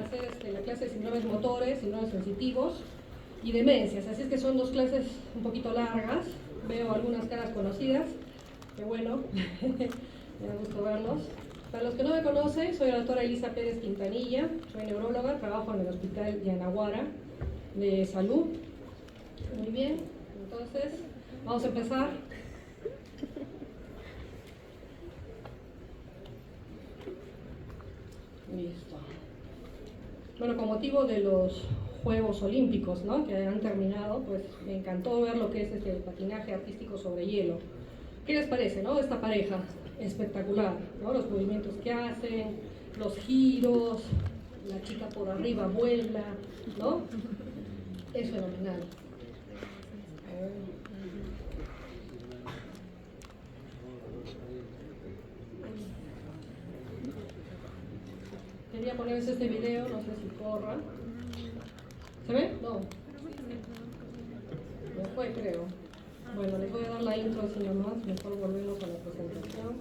hacer la clase de síndromes motores, síndromes sensitivos y demencias. Así es que son dos clases un poquito largas. Veo algunas caras conocidas, qué bueno, me da gusto verlos. Para los que no me conocen, soy la doctora Elisa Pérez Quintanilla, soy neuróloga, trabajo en el Hospital Yanaguara de Salud. Muy bien, entonces vamos a empezar. Listo. Bueno, con motivo de los Juegos Olímpicos, ¿no?, que han terminado, pues me encantó ver lo que es este patinaje artístico sobre hielo. ¿Qué les parece, no?, esta pareja espectacular, ¿no?, los movimientos que hacen, los giros, la chica por arriba vuela, ¿no? Es fenomenal. Quería ponerles este video, no sé si corra. ¿Se ve? No. Ya fue, creo. Bueno, les voy a dar la intro así nomás, mejor volvemos a la presentación.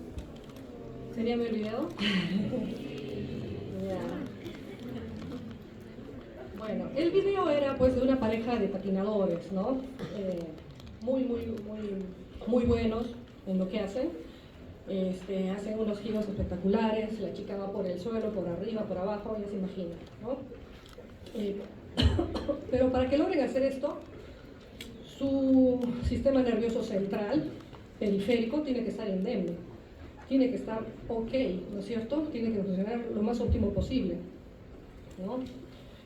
¿Sería mi video? Ya. Bueno, el video era pues de una pareja de patinadores, ¿no? Muy buenos en lo que hacen. Hacen unos giros espectaculares, la chica va por el suelo, por arriba, por abajo, ya se imagina, ¿no? Pero para que logren hacer esto, su sistema nervioso central, periférico, tiene que estar indemne, tiene que estar ok, ¿no es cierto? Tiene que funcionar lo más óptimo posible, ¿no?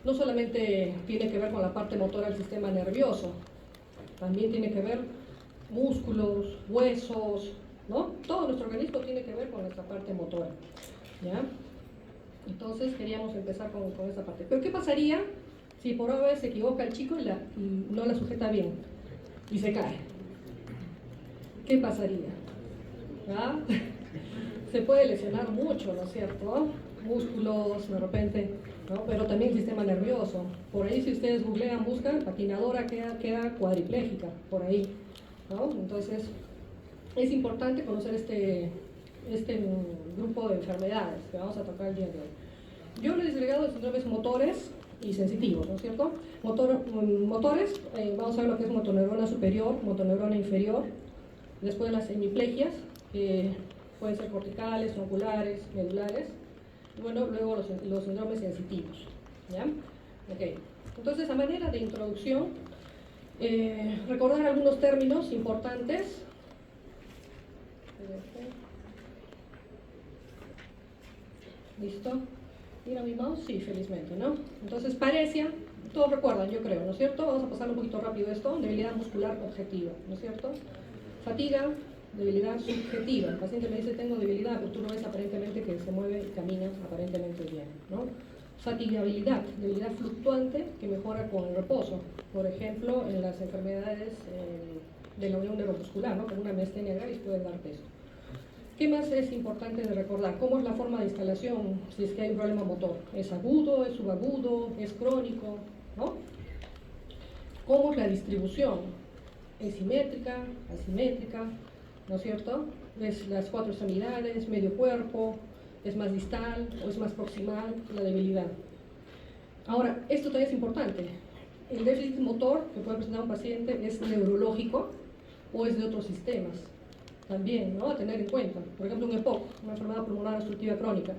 No solamente tiene que ver con la parte motora del sistema nervioso, también tiene que ver músculos, huesos, ¿no? Todo nuestro organismo tiene que ver con nuestra parte motora, ¿ya? Entonces queríamos empezar con esa parte. Pero ¿qué pasaría si por una vez se equivoca el chico y no la sujeta bien y se cae? ¿Qué pasaría? ¿Ah? Se puede lesionar mucho, ¿no es cierto? Músculos, de repente, ¿no? Pero también el sistema nervioso. Por ahí, si ustedes googlean, buscan, patinadora queda cuadriplégica, por ahí, ¿no? Entonces, es importante conocer este grupo de enfermedades que vamos a tocar el día de hoy. Yo lo he disgregado de síndromes motores y sensitivos, ¿no es cierto? Motores, vamos a ver lo que es motoneurona superior, motoneurona inferior, después las hemiplegias, que pueden ser corticales, oculares, medulares, y bueno, luego los síndromes sensitivos, ¿ya? Ok, entonces a manera de introducción, recordar algunos términos importantes. ¿Listo? ¿Mira mi mouse? Sí, felizmente, ¿no? Entonces, paresia, todos recuerdan, yo creo, ¿no es cierto? Vamos a pasar un poquito rápido esto. Debilidad muscular objetiva, ¿no es cierto? Fatiga, debilidad subjetiva. El paciente me dice, tengo debilidad, pero tú no ves aparentemente que se mueve y camina aparentemente bien, ¿no? Fatigabilidad, debilidad fluctuante que mejora con el reposo. Por ejemplo, en las enfermedades de la unión neuromuscular, ¿no? Con una miastenia gravis pueden dar peso. ¿Qué más es importante de recordar? ¿Cómo es la forma de instalación si es que hay un problema motor? ¿Es agudo, es subagudo, es crónico? ¿No? ¿Cómo es la distribución? ¿Es simétrica, asimétrica? ¿No es cierto? ¿Es las cuatro extremidades, medio cuerpo? ¿Es más distal o es más proximal? La debilidad. Ahora, esto también es importante. ¿El déficit motor que puede presentar un paciente es neurológico o es de otros sistemas? También, ¿no?, a tener en cuenta. Por ejemplo, un EPOC, una enfermedad pulmonar obstructiva crónica,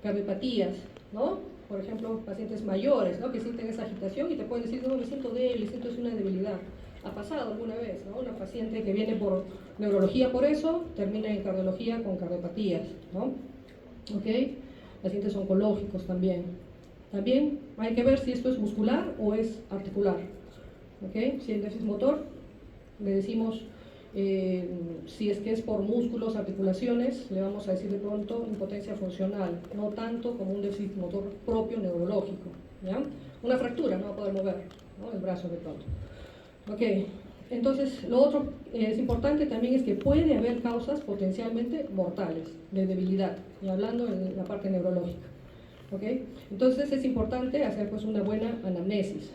cardiopatías, ¿no? Por ejemplo, pacientes mayores, ¿no?, que sienten esa agitación y te pueden decir, no, me siento débil, siento una debilidad. Ha pasado alguna vez, ¿no? Una paciente que viene por neurología por eso, termina en cardiología con cardiopatías, ¿no? ¿Ok? Pacientes oncológicos también. También hay que ver si esto es muscular o es articular, ¿ok? Si el déficit motor, le decimos... si es que es por músculos, articulaciones, le vamos a decir de pronto impotencia funcional, no tanto como un déficit motor propio neurológico, ¿ya? Una fractura, no va a poder mover, ¿no?, el brazo de pronto. Ok, entonces lo otro es importante también es que puede haber causas potencialmente mortales de debilidad, y hablando en la parte neurológica. Ok, entonces es importante hacer pues una buena anamnesis,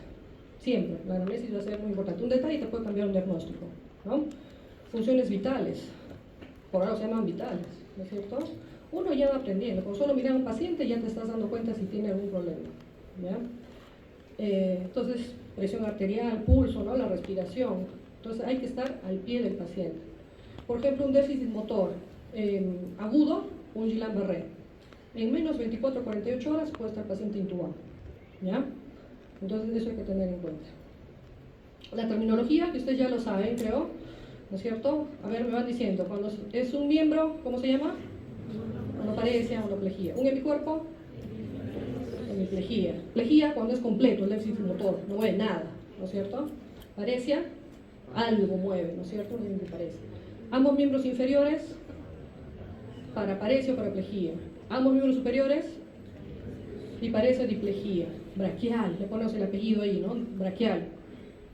siempre, la anamnesis va a ser muy importante. Un detalle te puede cambiar un diagnóstico, ¿no? Funciones vitales, por algo se llaman vitales, ¿no es cierto? Uno ya va aprendiendo, con solo mirar a un paciente ya te estás dando cuenta si tiene algún problema, ¿ya? Entonces, presión arterial, pulso, ¿no? La respiración. Entonces, hay que estar al pie del paciente. Por ejemplo, un déficit motor agudo, un Guillain-Barré. En menos de 24 a 48 horas puede estar el paciente intubado, ¿ya? Entonces, eso hay que tener en cuenta. La terminología, que ustedes ya lo saben, creo, ¿no es cierto? A ver, me van diciendo, cuando es un miembro, ¿cómo se llama? Monoparesia, monoplegia. Un hemicuerpo, hemiplegia. Plejía cuando es completo, el déficit motor, no mueve nada, ¿no es cierto? Paresia, algo mueve, ¿no es cierto? Una hemiparesia. Ambos miembros inferiores, paraparesia o paraplegia. Ambos miembros superiores, biparesia o diplejía. Braquial, le pones el apellido ahí, ¿no? Braquial.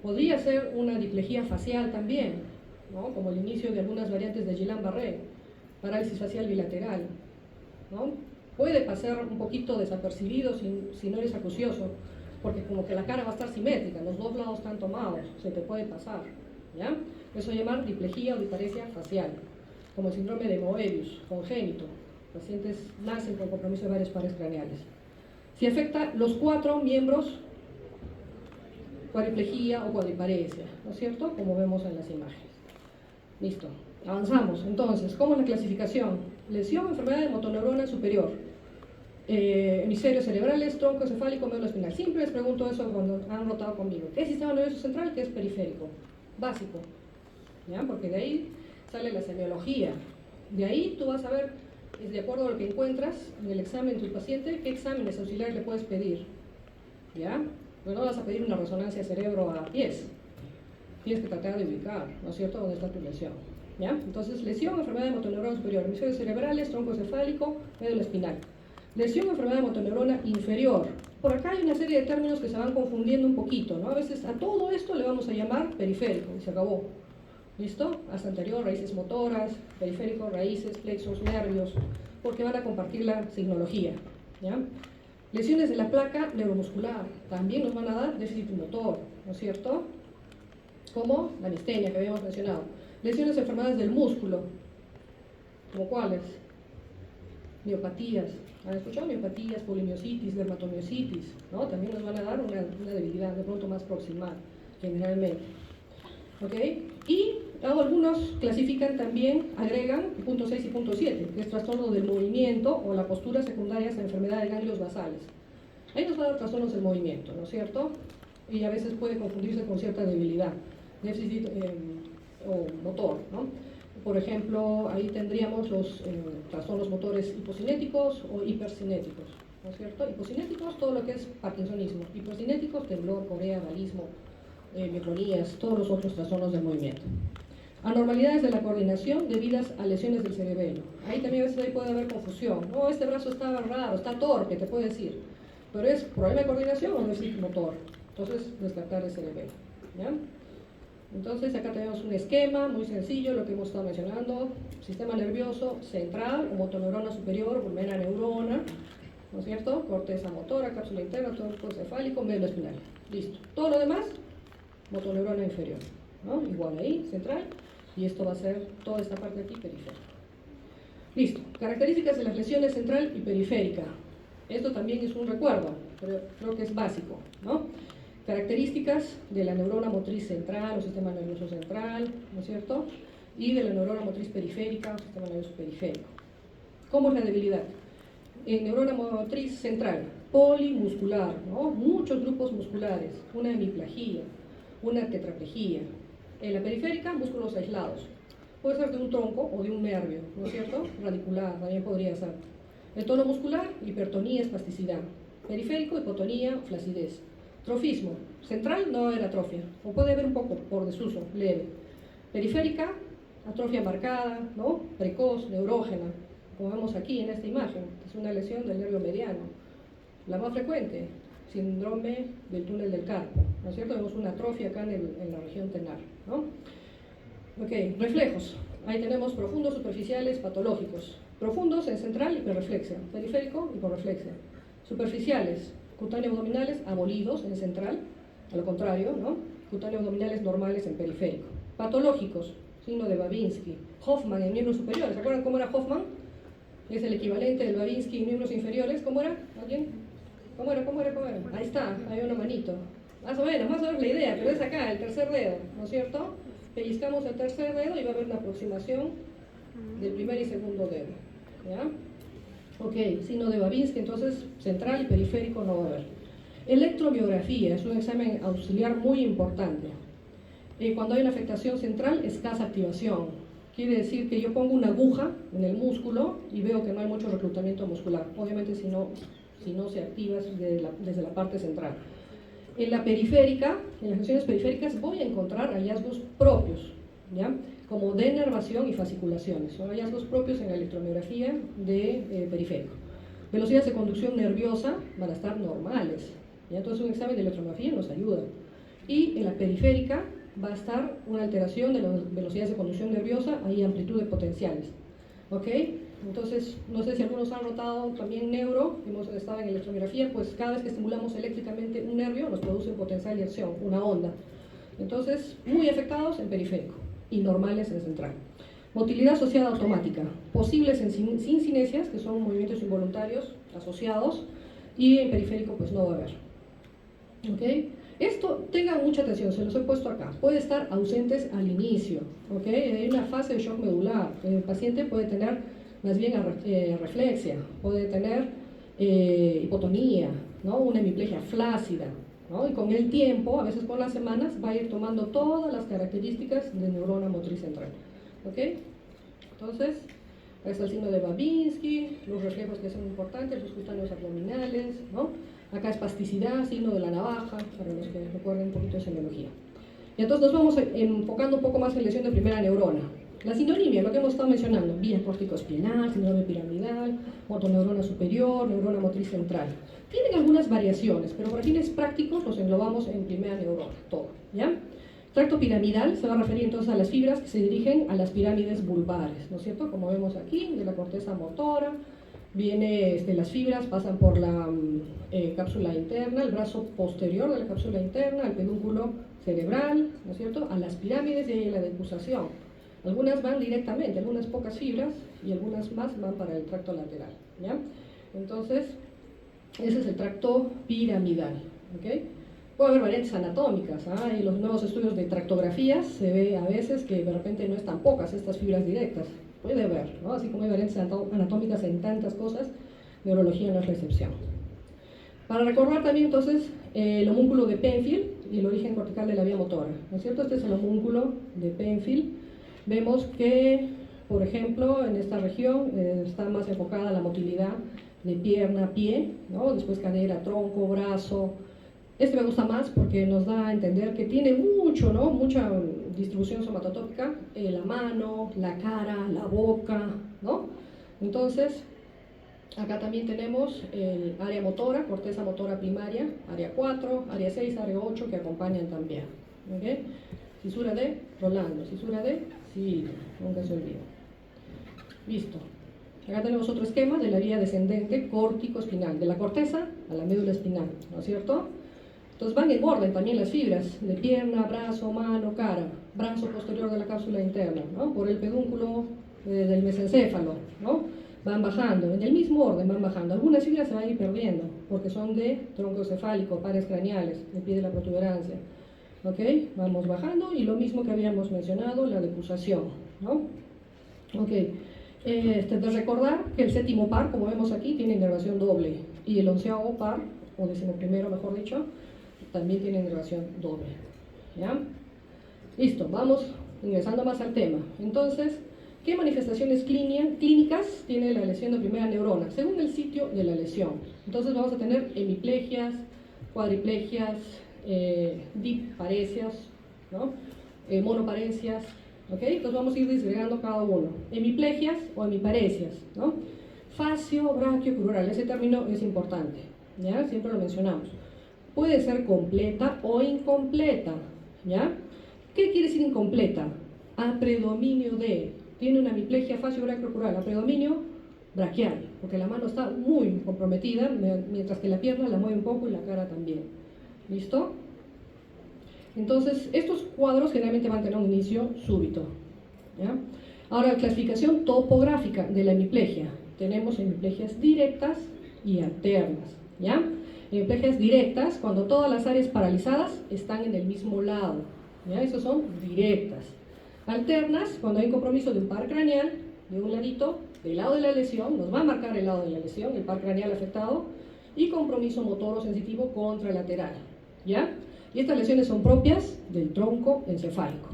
Podría ser una diplejía facial también, ¿no? Como el inicio de algunas variantes de Guillain-Barré, parálisis facial bilateral, ¿no? Puede pasar un poquito desapercibido si no eres acucioso, porque como que la cara va a estar simétrica, los dos lados están tomados, se te puede pasar, ¿ya? Eso se llama diplejía o diparesia facial, como el síndrome de Moebius, congénito. Pacientes nacen con compromiso de varios pares craneales. Si afecta los 4 miembros, cuadriplejía o cuadriparesia, ¿no es cierto? Como vemos en las imágenes. Listo, avanzamos. Entonces, ¿cómo es la clasificación? Lesión, enfermedad de motoneurona superior, hemisferios cerebrales, tronco encefálico, médula espinal. Siempre les pregunto eso cuando han rotado conmigo. ¿Qué es sistema nervioso central? ¿Qué es periférico? Básico, ¿ya? Porque de ahí sale la semiología. De ahí tú vas a ver, de acuerdo a lo que encuentras en el examen de tu paciente, qué exámenes auxiliares le puedes pedir, ¿ya? Pero no vas a pedir una resonancia cerebro a pies. Tienes que tratar de ubicar, ¿no es cierto?, dónde está tu lesión, ¿ya? Entonces, lesión, enfermedad de motoneurona superior, hemisferios cerebrales, tronco encefálico, médula espinal. Lesión, enfermedad de motoneurona inferior. Por acá hay una serie de términos que se van confundiendo un poquito, ¿no? A veces a todo esto le vamos a llamar periférico y se acabó. ¿Listo? Hasta anterior, raíces motoras, periférico, raíces, plexos, nervios, porque van a compartir la signología, ¿ya? Lesiones de la placa neuromuscular, también nos van a dar déficit motor, ¿no es cierto? Como la mistenia que habíamos mencionado. Lesiones de enfermedades del músculo, ¿como cuáles? Miopatías, ¿han escuchado? Miopatías, polimiositis, dermatomiositis, ¿no? También nos van a dar una debilidad de pronto más proximal, generalmente. ¿Ok? Y algunos clasifican también, agregan punto 6 y punto 7, que es trastorno del movimiento o la postura secundaria a enfermedad de ganglios basales. Ahí nos va a dar trastornos del movimiento, ¿no es cierto? Y a veces puede confundirse con cierta debilidad, déficit o motor, ¿no? Por ejemplo, ahí tendríamos los trastornos motores hipocinéticos o hipercinéticos, ¿no es cierto? Hipocinéticos, todo lo que es parkinsonismo. Hipercinéticos, temblor, corea, balismo, micronías, todos los otros trastornos del movimiento. Anormalidades de la coordinación debidas a lesiones del cerebelo. Ahí también a veces ahí puede haber confusión. No, este brazo está raro, está torpe, te puede decir. Pero es problema de coordinación o déficit motor. Entonces, descartar el cerebelo, ¿ya? Entonces, acá tenemos un esquema muy sencillo, lo que hemos estado mencionando. Sistema nervioso central o motoneurona superior, pulmena neurona, ¿no es cierto? Corteza motora, cápsula interna, tronco encefálico, médula espinal. Listo. Todo lo demás, motoneurona inferior, ¿no? Igual ahí, central, y esto va a ser toda esta parte de aquí, periférica. Listo. Características de las lesiones central y periférica. Esto también es un recuerdo, pero creo que es básico, ¿no? Características de la neurona motriz central o sistema nervioso central, ¿no es cierto? Y de la neurona motriz periférica o sistema nervioso periférico. ¿Cómo es la debilidad? En neurona motriz central, polimuscular, ¿no? Muchos grupos musculares, una hemiplegia, una tetraplegia. En la periférica, músculos aislados. Puede ser de un tronco o de un nervio, ¿no es cierto? Radicular, también podría ser. El tono muscular, hipertonía, espasticidad. Periférico, hipotonía, flacidez. Trofismo. Central no haber atrofia, o puede haber un poco por desuso, leve. Periférica, atrofia marcada, ¿no? Precoz, neurógena, como vemos aquí en esta imagen, que es una lesión del nervio mediano. La más frecuente, síndrome del túnel del carpo, ¿no es cierto? Vemos una atrofia acá en la región tenar, ¿no? Ok, reflejos. Ahí tenemos profundos, superficiales, patológicos. Profundos en central, hiperreflexia. Periférico, hiporreflexia. Superficiales, cutáneo abdominales abolidos en central, a lo contrario, ¿no? Cutáneo abdominales normales en periférico. Patológicos, signo de Babinski. Hoffman en miembros superiores. ¿Se acuerdan cómo era Hoffman? Es el equivalente del Babinski en miembros inferiores. ¿Cómo era? ¿Alguien? ¿Cómo era? Ahí está, hay una manito. Más o menos la idea, pero es acá, el tercer dedo, ¿no es cierto? Pellizcamos el tercer dedo y va a haber una aproximación del primer y segundo dedo, ¿ya? Ok, signo de Babinski, entonces central y periférico no va a haber. Electromiografía es un examen auxiliar muy importante. Cuando hay una afectación central, escasa activación. Quiere decir que yo pongo una aguja en el músculo y veo que no hay mucho reclutamiento muscular. Obviamente si no se activa desde la parte central. En la periférica, en las lesiones periféricas, voy a encontrar hallazgos propios, ¿ya? Como denervación y fasciculaciones. Son hallazgos propios en la electromiografía de periférico. Velocidades de conducción nerviosa van a estar normales, ¿ya? Entonces un examen de electromiografía nos ayuda. Y en la periférica va a estar una alteración de las velocidades de conducción nerviosa y amplitud de potenciales. ¿Ok? Entonces, no sé si algunos han notado también neuro, hemos estado en electromiografía, pues cada vez que estimulamos eléctricamente un nervio nos produce un potencial de acción, una onda. Entonces, muy afectados en periférico y normales en central. Motilidad asociada automática, posibles sin cinesias, que son movimientos involuntarios asociados, y en periférico pues no va a haber. ¿Ok? Esto, tengan mucha atención, se los he puesto acá. Puede estar ausentes al inicio, ¿ok? Hay una fase de shock medular. El paciente puede tener más bien reflexia, puede tener hipotonía, ¿no? Una hemiplegia flácida, ¿no? Y con el tiempo, a veces con las semanas, va a ir tomando todas las características de neurona motriz central, ¿ok? Entonces, ahí está el signo de Babinski, los reflejos que son importantes, los cutáneos abdominales, ¿no? Acá es plasticidad, signo de la navaja, para los que recuerden un poquito de semiología. Y entonces nos vamos enfocando un poco más en lesión de primera neurona. La sinonimia, lo que hemos estado mencionando, vía córtico-espinal, síndrome piramidal, motoneurona superior, neurona motriz central. Tienen algunas variaciones, pero para fines prácticos los englobamos en primera neurona, todo, ¿ya? Tracto piramidal se va a referir entonces a las fibras que se dirigen a las pirámides vulvares, ¿no es cierto? Como vemos aquí, de la corteza motora, las fibras pasan por la cápsula interna, el brazo posterior de la cápsula interna, el pedúnculo cerebral, ¿no es cierto?, a las pirámides y ahí la decusación. Algunas van directamente, algunas pocas fibras y algunas más van para el tracto lateral, ¿ya? Entonces, ese es el tracto piramidal, ¿ok? Puede haber variantes anatómicas, ¿ah? En los nuevos estudios de tractografías se ve a veces que de repente no están pocas estas fibras directas. Puede haber, ¿no? Así como hay variantes anatómicas en tantas cosas, neurología no es la excepción. Para recordar también entonces el homúnculo de Penfield y el origen cortical de la vía motora, ¿no es cierto? Este es el homúnculo de Penfield. Vemos que, por ejemplo, en esta región está más enfocada la motilidad de pierna a pie, ¿no? Después cadera, tronco, brazo. Este me gusta más porque nos da a entender que tiene mucha distribución somatotópica, la mano, la cara, la boca, ¿no? Entonces, acá también tenemos el área motora, corteza motora primaria, área 4, área 6, área 8, que acompañan también, ¿ok? Cisura de Rolando, cisura de Ciro, nunca se olvida. Listo. Acá tenemos otro esquema de la vía descendente córtico-espinal, de la corteza a la médula espinal, ¿no es cierto? Entonces van en orden también las fibras de pierna, brazo, mano, cara, brazo posterior de la cápsula interna, ¿no? Por el pedúnculo del mesencéfalo, ¿no? Van bajando, en el mismo orden van bajando. Algunas fibras se van a ir perdiendo porque son de tronco cefálico, pares craneales, el pie de la protuberancia, ¿ok? Vamos bajando y lo mismo que habíamos mencionado, la decusación, ¿no? Ok, de recordar que el séptimo par, como vemos aquí, tiene inervación doble y el 11º par, o 11º mejor dicho, también tiene inervación doble, ¿ya? Listo, vamos ingresando más al tema. Entonces, ¿qué manifestaciones clínicas tiene la lesión de primera neurona? Según el sitio de la lesión. Entonces vamos a tener hemiplegias, cuadriplegias, diparesias, ¿no? Monoparesias, ¿ok? Entonces vamos a ir disgregando cada uno. Hemiplegias o hemiparesias, ¿no? Fascio, braquio, crural, ese término es importante, ¿ya? Siempre lo mencionamos. Puede ser completa o incompleta, ¿ya? ¿Qué quiere decir incompleta? A predominio de, tiene una hemiplegia facio-brachiocrural, a predominio braquial, porque la mano está muy comprometida, mientras que la pierna la mueve un poco y la cara también. ¿Listo? Entonces, estos cuadros generalmente van a tener un inicio súbito, ¿ya? Ahora, clasificación topográfica de la hemiplegia. Tenemos hemiplegias directas y alternas, ¿ya? Hemiplegias directas, cuando todas las áreas paralizadas están en el mismo lado. ¿Ya? Esas son directas. Alternas, cuando hay un compromiso de un par craneal, de un ladito, del lado de la lesión, nos va a marcar el lado de la lesión, el par craneal afectado, y compromiso motor o sensitivo contralateral. ¿Ya? Y estas lesiones son propias del tronco encefálico.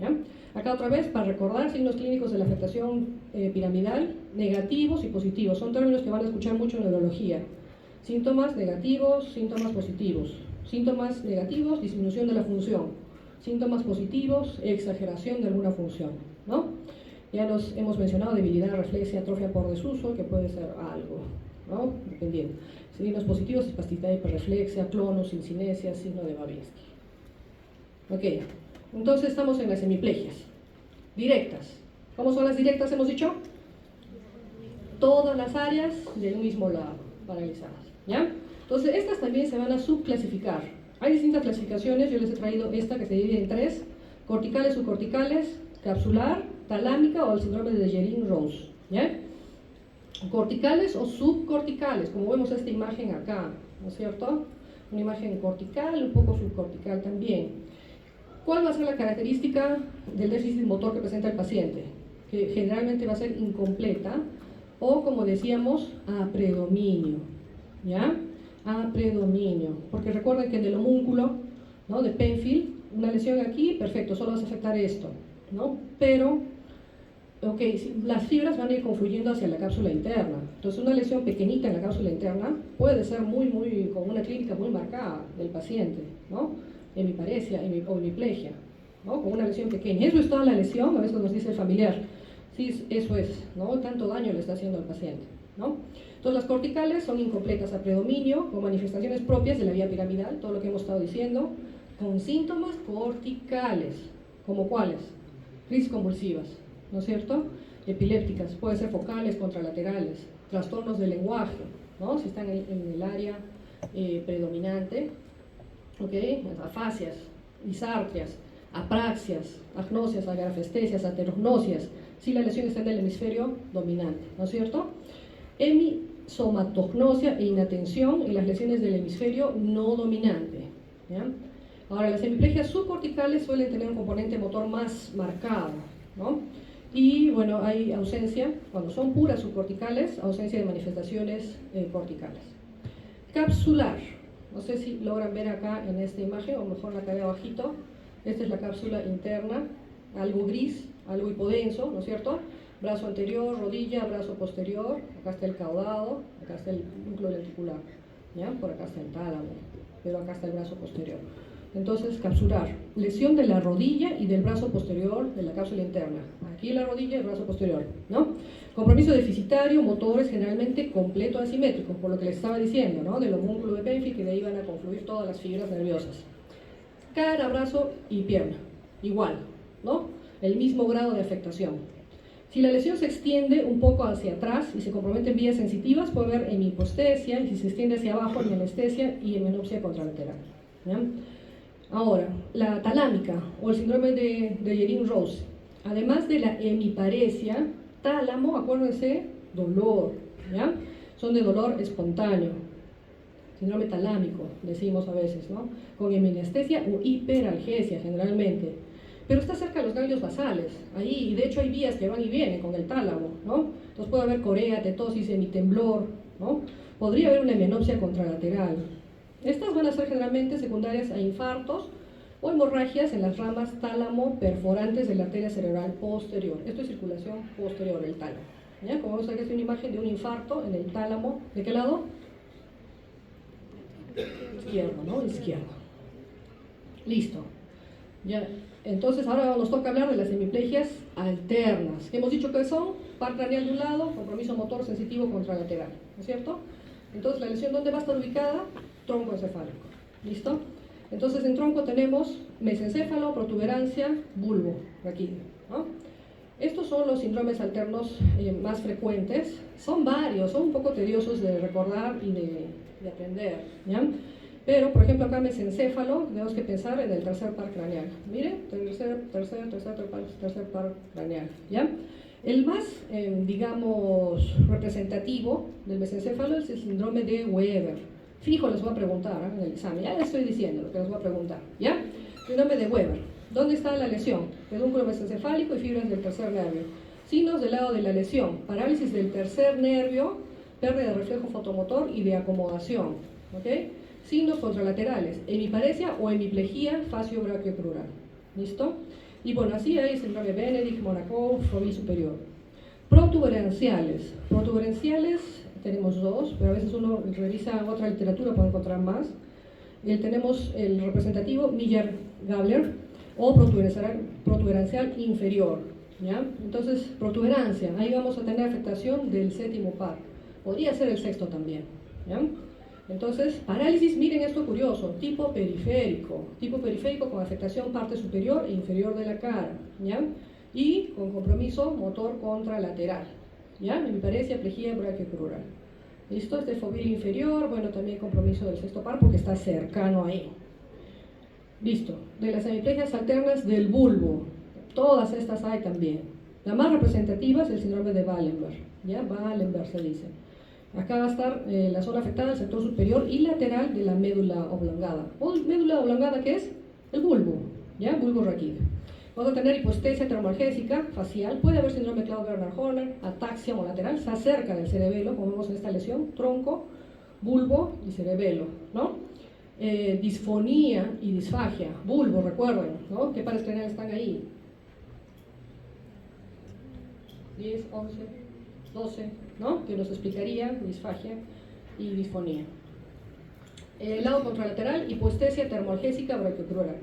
¿Ya? Acá otra vez, para recordar, signos clínicos de la afectación piramidal, negativos y positivos. Son términos que van a escuchar mucho en neurología. Síntomas negativos, síntomas positivos. Síntomas negativos, disminución de la función. Síntomas positivos, exageración de alguna función, ¿no? Ya nos hemos mencionado debilidad, reflexia, atrofia por desuso, que puede ser algo, ¿no? Dependiendo. Signos positivos, espasticidad hiperreflexia, clono, sincinesia, signo de Babinski. Ok, entonces estamos en las hemiplegias. Directas. ¿Cómo son las directas, hemos dicho? Todas las áreas del mismo lado, paralizadas, ¿ya? Entonces, estas también se van a subclasificar. Hay distintas clasificaciones, yo les he traído esta que se divide en 3, corticales, subcorticales, capsular, talámica o el síndrome de Dejerin-Rose, ¿ya? Corticales o subcorticales, como vemos esta imagen acá, ¿no es cierto? Una imagen cortical, un poco subcortical también. ¿Cuál va a ser la característica del déficit motor que presenta el paciente? Que generalmente va a ser incompleta o, como decíamos, a predominio, ¿ya? A predominio, porque recuerden que en el homúnculo, ¿no?, de Penfield, una lesión aquí, perfecto, solo vas a afectar esto, ¿no? Pero, ok, las fibras van a ir confluyendo hacia la cápsula interna. Entonces, una lesión pequeñita en la cápsula interna puede ser con una clínica muy marcada del paciente, ¿no? Hemiparesia o hemiplegia, ¿no? Con una lesión pequeña. Eso es toda la lesión, a veces nos dice el familiar. Sí, eso es, ¿no? Tanto daño le está haciendo al paciente, ¿no? Entonces, las corticales son incompletas a predominio, con manifestaciones propias de la vía piramidal, todo lo que hemos estado diciendo, con síntomas corticales, ¿como cuáles? Crisis convulsivas, ¿no es cierto? Epilépticas, pueden ser focales, contralaterales, trastornos del lenguaje, ¿no? Si están en el área predominante, ¿ok? Afasias, disartrias, apraxias, agnosias, agrafestesias, aterognosias, si la lesión está en el hemisferio dominante, ¿no es cierto? Hemisomatognosia e inatención en las lesiones del hemisferio no dominante, ¿ya? Ahora, las hemiplegias subcorticales suelen tener un componente motor más marcado, ¿no? Y bueno, hay ausencia, cuando son puras subcorticales, ausencia de manifestaciones corticales. Capsular, no sé si logran ver acá en esta imagen, o mejor la que hay abajito. Esta es la cápsula interna, algo gris, algo hipodenso, ¿no es cierto? Brazo anterior, rodilla, brazo posterior, acá está el caudado, acá está el núcleo lenticular, ¿ya? Por acá está el tálamo, pero acá está el brazo posterior. Entonces, capsular, lesión de la rodilla y del brazo posterior de la cápsula interna. Aquí la rodilla y el brazo posterior, ¿no? Compromiso deficitario, motores generalmente completo asimétrico, por lo que les estaba diciendo, ¿no? Del homúnculo de Penfield, que de ahí van a confluir todas las fibras nerviosas. Cara, brazo y pierna, igual, ¿no? El mismo grado de afectación. Si la lesión se extiende un poco hacia atrás y se comprometen vías sensitivas, puede haber hemihipostesia, y si se extiende hacia abajo, hemianestesia y hemenopsia contralateral, ¿ya? Ahora, la talámica o el síndrome de Dejerin-Rose, además de la hemiparesia, tálamo, acuérdense, dolor, ¿ya? Son de dolor espontáneo, síndrome talámico, decimos a veces, ¿no? Con hemianestesia o hiperalgesia generalmente, pero está cerca de los ganglios basales, ahí, y de hecho hay vías que van y vienen con el tálamo, ¿no? Entonces puede haber corea, tetosis, hemitemblor, ¿no? Podría haber una hemianopsia contralateral. Estas van a ser generalmente secundarias a infartos o hemorragias en las ramas tálamo perforantes de la arteria cerebral posterior. Esto es circulación posterior, el tálamo, ¿ya? Como vemos aquí es una imagen de un infarto en el tálamo. ¿De qué lado? Izquierdo, ¿no? Izquierdo. Listo. Ya. Entonces ahora nos toca hablar de las hemiplegias alternas. Hemos dicho que son par craneal de un lado, compromiso motor sensitivo contralateral, ¿no es cierto? Entonces, ¿la lesión dónde va a estar ubicada? Tronco encefálico. ¿Listo? Entonces, en tronco tenemos mesencéfalo, protuberancia, bulbo, aquí, ¿no? Estos son los síndromes alternos más frecuentes. Son varios, son un poco tediosos de recordar y de aprender, ¿ya? Pero, por ejemplo, acá mesencéfalo, tenemos que pensar en el tercer par craneal. Miren, tercer par craneal, ¿ya? El más, digamos, representativo del mesencéfalo es el síndrome de Weber, Fijo les voy a preguntar en el examen, ya les estoy diciendo lo que les voy a preguntar, ¿ya? Síndrome de Weber. ¿Dónde está la lesión? Pedúnculo mesencefálico y fibras del tercer nervio. Signos del lado de la lesión: parálisis del tercer nervio, pérdida de reflejo fotomotor y de acomodación, ¿ok? Signos contralaterales: hemiparesia o hemiplegia facio-brachiocrural. ¿Listo? Y bueno, así hay síndrome Benedict, Monaco, Frobil superior. Protuberanciales. Protuberanciales tenemos dos, pero a veces uno revisa otra literatura para encontrar más. Tenemos el representativo Miller-Gabler o protuberancial inferior, ¿ya? Entonces, protuberancia, ahí vamos a tener afectación del séptimo par. Podría ser el sexto también, ¿ya? Entonces, parálisis, miren esto curioso, tipo periférico con afectación parte superior e inferior de la cara, ¿ya? Y con compromiso motor contralateral, ¿ya? Hemiparesia, plejía, brachiocrural. ¿Listo? Este fobil inferior, bueno, también compromiso del sexto par porque está cercano ahí. Listo. De las hemiplegias alternas del bulbo, todas estas hay también. La más representativa es el síndrome de Wallenberg, ¿ya? Wallenberg se dice. Acá va a estar la zona afectada, el sector superior y lateral de la médula oblongada. ¿O médula oblongada qué es? El bulbo, ¿ya? Bulbo raquídeo. Vamos a tener hipoestesia termoalgésica facial, puede haber síndrome Claude-Bernard-Horner, ataxia homolateral, se acerca del cerebelo, como vemos en esta lesión, tronco, bulbo y cerebelo, ¿no? Disfonía y disfagia, bulbo, recuerden, ¿no? ¿Qué pares craneales están ahí? 10, 11, 12, ¿no? Que nos explicaría disfagia y disfonía. El lado contralateral, hipoestesia termoalgésica brachiocrural.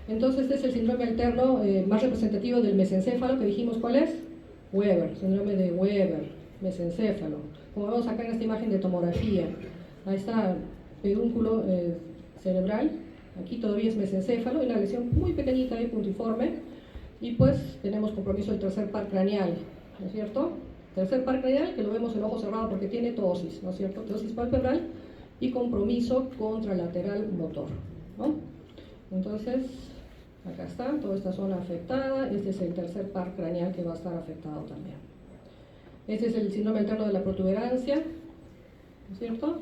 Entonces este es el síndrome alterno más representativo del mesencéfalo, que dijimos cuál es, Weber, síndrome de Weber, mesencéfalo. Como vemos acá en esta imagen de tomografía, ahí está pedúnculo cerebral, aquí todavía es mesencéfalo, y una lesión muy pequeñita ahí, puntiforme, y pues tenemos compromiso del tercer par craneal, ¿no es cierto? Tercer par craneal, que lo vemos en ojo cerrado porque tiene ptosis, ¿no es cierto? Ptosis palpebral y compromiso contralateral motor, ¿no? Entonces, acá está, toda esta zona afectada. Este es el tercer par craneal que va a estar afectado también. Este es el síndrome alterno de la protuberancia, ¿no es cierto?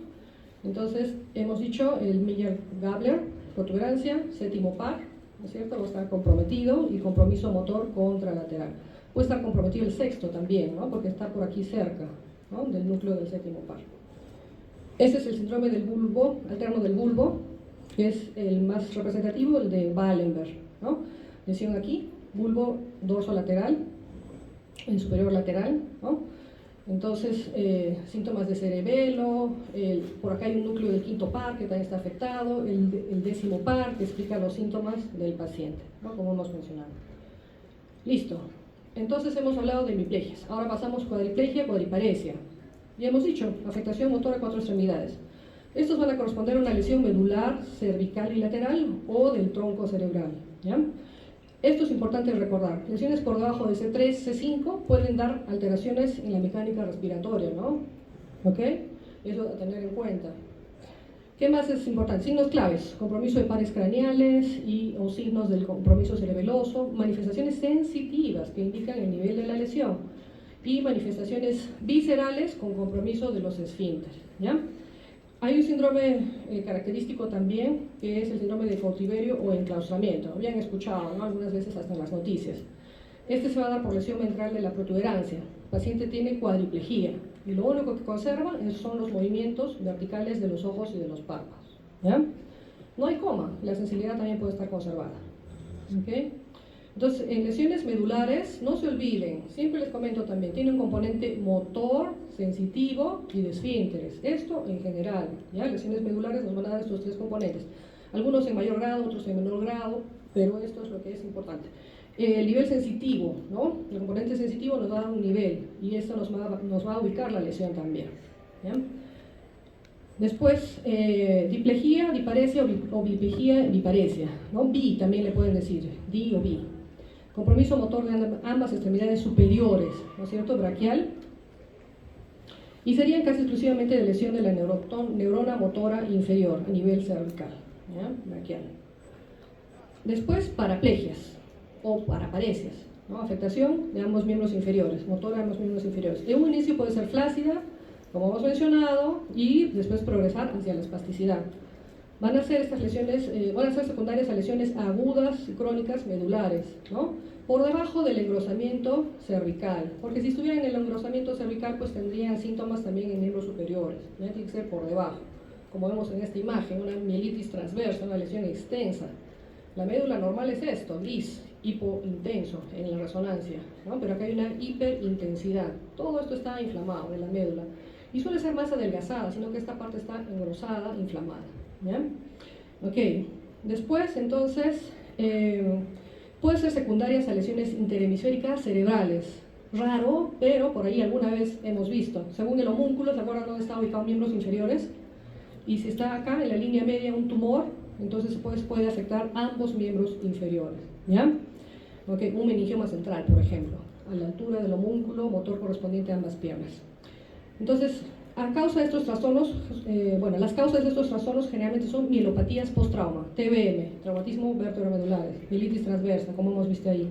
Entonces, hemos dicho el Miller-Gabler, protuberancia, séptimo par, ¿no es cierto? Va a estar comprometido y compromiso motor contralateral. Puede estar comprometido el sexto también, ¿no? Porque está por aquí cerca, ¿no? Del núcleo del séptimo par. Este es el síndrome del bulbo, alterno del bulbo, que es el más representativo, el de Wallenberg, ¿no? Lesión aquí, bulbo dorso lateral, en superior lateral, ¿no? Entonces, síntomas de cerebelo, por acá hay un núcleo del quinto par que también está afectado, el décimo par que explica los síntomas del paciente, ¿no? Como hemos mencionado. Listo. Entonces hemos hablado de hemiplegias. Ahora pasamos cuadriplegia, cuadriparesia. Ya hemos dicho, afectación motora a 4 extremidades. Estos van a corresponder a una lesión medular, cervical y lateral o del tronco cerebral, ¿ya? Esto es importante recordar. Lesiones por debajo de C3, C5 pueden dar alteraciones en la mecánica respiratoria, ¿no? ¿Ok? Eso a tener en cuenta. ¿Qué más es importante? Signos claves: compromiso de pares craneales o signos del compromiso cerebeloso, manifestaciones sensitivas que indican el nivel de la lesión y manifestaciones viscerales con compromiso de los esfínteres, ¿ya? Hay un síndrome característico también, que es el síndrome de cautiverio o enclaustramiento. Habían escuchado, ¿no? Algunas veces hasta en las noticias. Este se va a dar por lesión ventral de la protuberancia. El paciente tiene cuadriplejía y lo único que conserva son los movimientos verticales de los ojos y de los párpados, ¿ya? No hay coma, la sensibilidad también puede estar conservada, ¿okay? Entonces, en lesiones medulares, no se olviden, siempre les comento también, tiene un componente motor, sensitivo y de esfínteres. Esto en general, ¿ya? Lesiones medulares nos van a dar estos 3 componentes. Algunos en mayor grado, otros en menor grado, pero esto es lo que es importante. El nivel sensitivo, ¿no? El componente sensitivo nos va a dar un nivel y esto nos va a ubicar la lesión también, ¿ya? Después, diplejía, diparesia o biplejía, biparesia, ¿no? Bi también le pueden decir, di o bi. Compromiso motor de ambas extremidades superiores, ¿no es cierto? Braquial. Y serían casi exclusivamente de lesión de la neurona motora inferior a nivel cervical, ¿ya? Braquial. Después, paraplegias o paraparesias, ¿no? Afectación de ambos miembros inferiores, motora de ambos miembros inferiores. En un inicio puede ser flácida, como hemos mencionado, y después progresar hacia la espasticidad. Van a ser estas lesiones, van a ser secundarias a lesiones agudas y crónicas medulares, ¿no? Por debajo del engrosamiento cervical, porque si estuvieran en el engrosamiento cervical, pues tendrían síntomas también en miembros superiores, ¿no? Tiene que ser por debajo, como vemos en esta imagen, una mielitis transversa, una lesión extensa. La médula normal es esto, gris, hipointenso en la resonancia, ¿no? Pero acá hay una hiperintensidad. Todo esto está inflamado de la médula y suele ser más adelgazada, sino que esta parte está engrosada, inflamada, ¿ya? Ok, después entonces puede ser secundarias a lesiones interhemisféricas cerebrales. Raro, pero por ahí alguna vez hemos visto. Según el homúnculo, ¿se acuerdan dónde están ubicados miembros inferiores? Y si está acá en la línea media un tumor, entonces puede afectar ambos miembros inferiores, ¿ya? Okay, un meningioma central, por ejemplo, a la altura del homúnculo motor correspondiente a ambas piernas. Entonces, a causa de estos trastornos, las causas de estos trastornos generalmente son mielopatías post-trauma, TBM, traumatismo vértebro-medulares, mielitis transversa, como hemos visto ahí,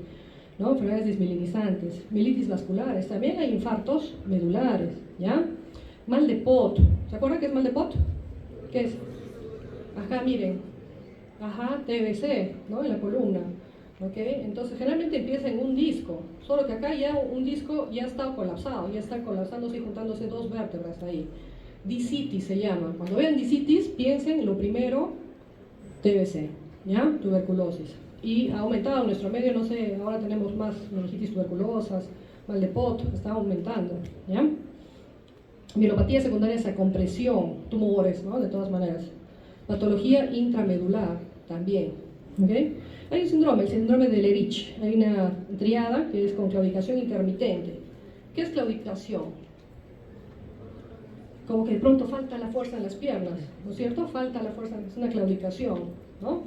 ¿no? Enfermedades desmielinizantes, mielitis vasculares, también hay infartos medulares, ¿ya? Mal de Pot, ¿se acuerdan qué es mal de Pot? ¿Qué es? Acá miren, TBC, ¿no? En la columna, ¿ok? Entonces generalmente empieza en un disco, solo que acá ya un disco ya está colapsado, ya están colapsándose y juntándose dos vértebras ahí. Discitis se llama. Cuando vean discitis, piensen lo primero, TBC, ¿ya? Tuberculosis. Y ha aumentado en nuestro medio, no sé, ahora tenemos más meningitis tuberculosas, mal de Pot, está aumentando, ¿ya? Mielopatías secundarias a compresión, tumores, ¿no? De todas maneras. Patología intramedular también, ¿ok? Hay un síndrome, el síndrome de Lerich. Hay una triada que es con claudicación intermitente. ¿Qué es claudicación? Como que de pronto falta la fuerza en las piernas, ¿no es cierto? Falta la fuerza, es una claudicación, ¿no?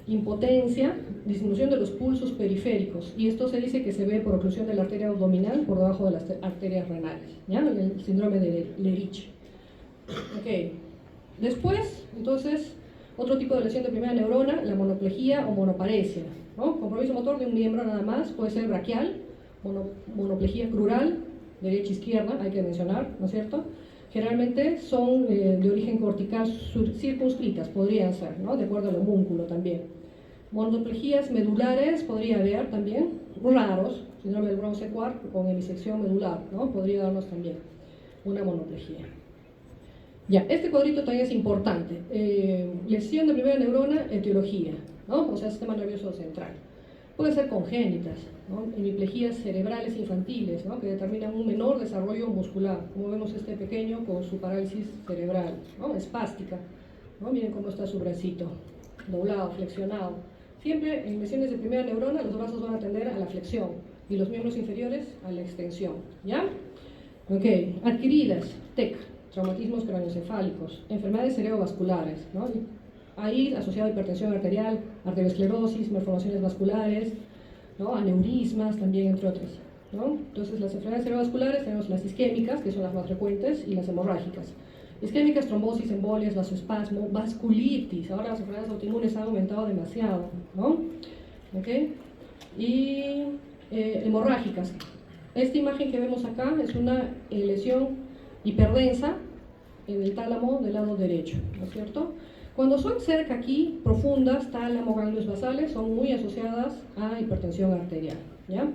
Impotencia, disminución de los pulsos periféricos, y esto se dice que se ve por oclusión de la arteria abdominal por debajo de las arterias renales, ¿ya? El síndrome de Lerich. Ok. Después, entonces, otro tipo de lesión de primera neurona, la monoplejía o monoparesia, ¿no? Compromiso motor de un miembro nada más, puede ser braquial, monoplejía crural, derecha-izquierda, hay que mencionar, ¿no es cierto? Generalmente son de origen cortical circunscritas, podrían ser, ¿no? De acuerdo al homúnculo también. Monoplejías medulares podría haber también, raros, síndrome del Brown-Séquard con hemisección medular, ¿no? Podría darnos también una monoplejía. Ya, este cuadrito también es importante. Lesión de primera neurona, etiología, ¿no? O sea, sistema nervioso central. Puede ser congénitas, ¿no? Hemiplejías cerebrales infantiles, ¿no? Que determinan un menor desarrollo muscular, como vemos este pequeño con su parálisis cerebral, ¿no? Espástica, ¿no? Miren cómo está su bracito, doblado, flexionado. Siempre en lesiones de primera neurona los brazos van a tender a la flexión y los miembros inferiores a la extensión, ¿ya? Ok, adquiridas, TEC, traumatismos craneoencefálicos, enfermedades cerebrovasculares, ¿no? Ahí asociado a hipertensión arterial, arteriosclerosis, malformaciones vasculares, ¿no? Aneurismas también, entre otras, ¿no? Entonces las enfermedades cerebrovasculares tenemos las isquémicas, que son las más frecuentes, y las hemorrágicas. Isquémicas, trombosis, embolias, vasoespasmo, vasculitis. Ahora las enfermedades autoinmunes han aumentado demasiado, ¿no? ¿Ok? Y hemorrágicas. Esta imagen que vemos acá es una lesión hiperdensa en el tálamo del lado derecho, ¿no es cierto? Cuando son cerca aquí, profundas, tálamo, ganglios basales, son muy asociadas a hipertensión arterial, ¿ya?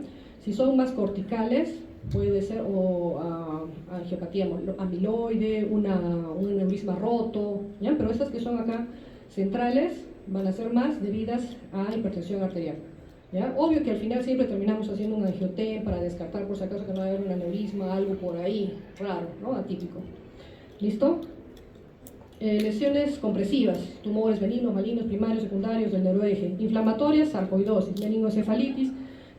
Si son más corticales, puede ser angiopatía amiloide, un aneurisma roto, ¿ya? Pero estas que son acá centrales van a ser más debidas a hipertensión arterial, ¿ya? Obvio que al final siempre terminamos haciendo un angiotem para descartar por si acaso que no haya un aneurisma, algo por ahí raro, ¿no? Atípico. ¿Listo? Lesiones compresivas, tumores benignos, malignos, primarios, secundarios del neuroeje, inflamatorias, sarcoidosis, meningoencefalitis,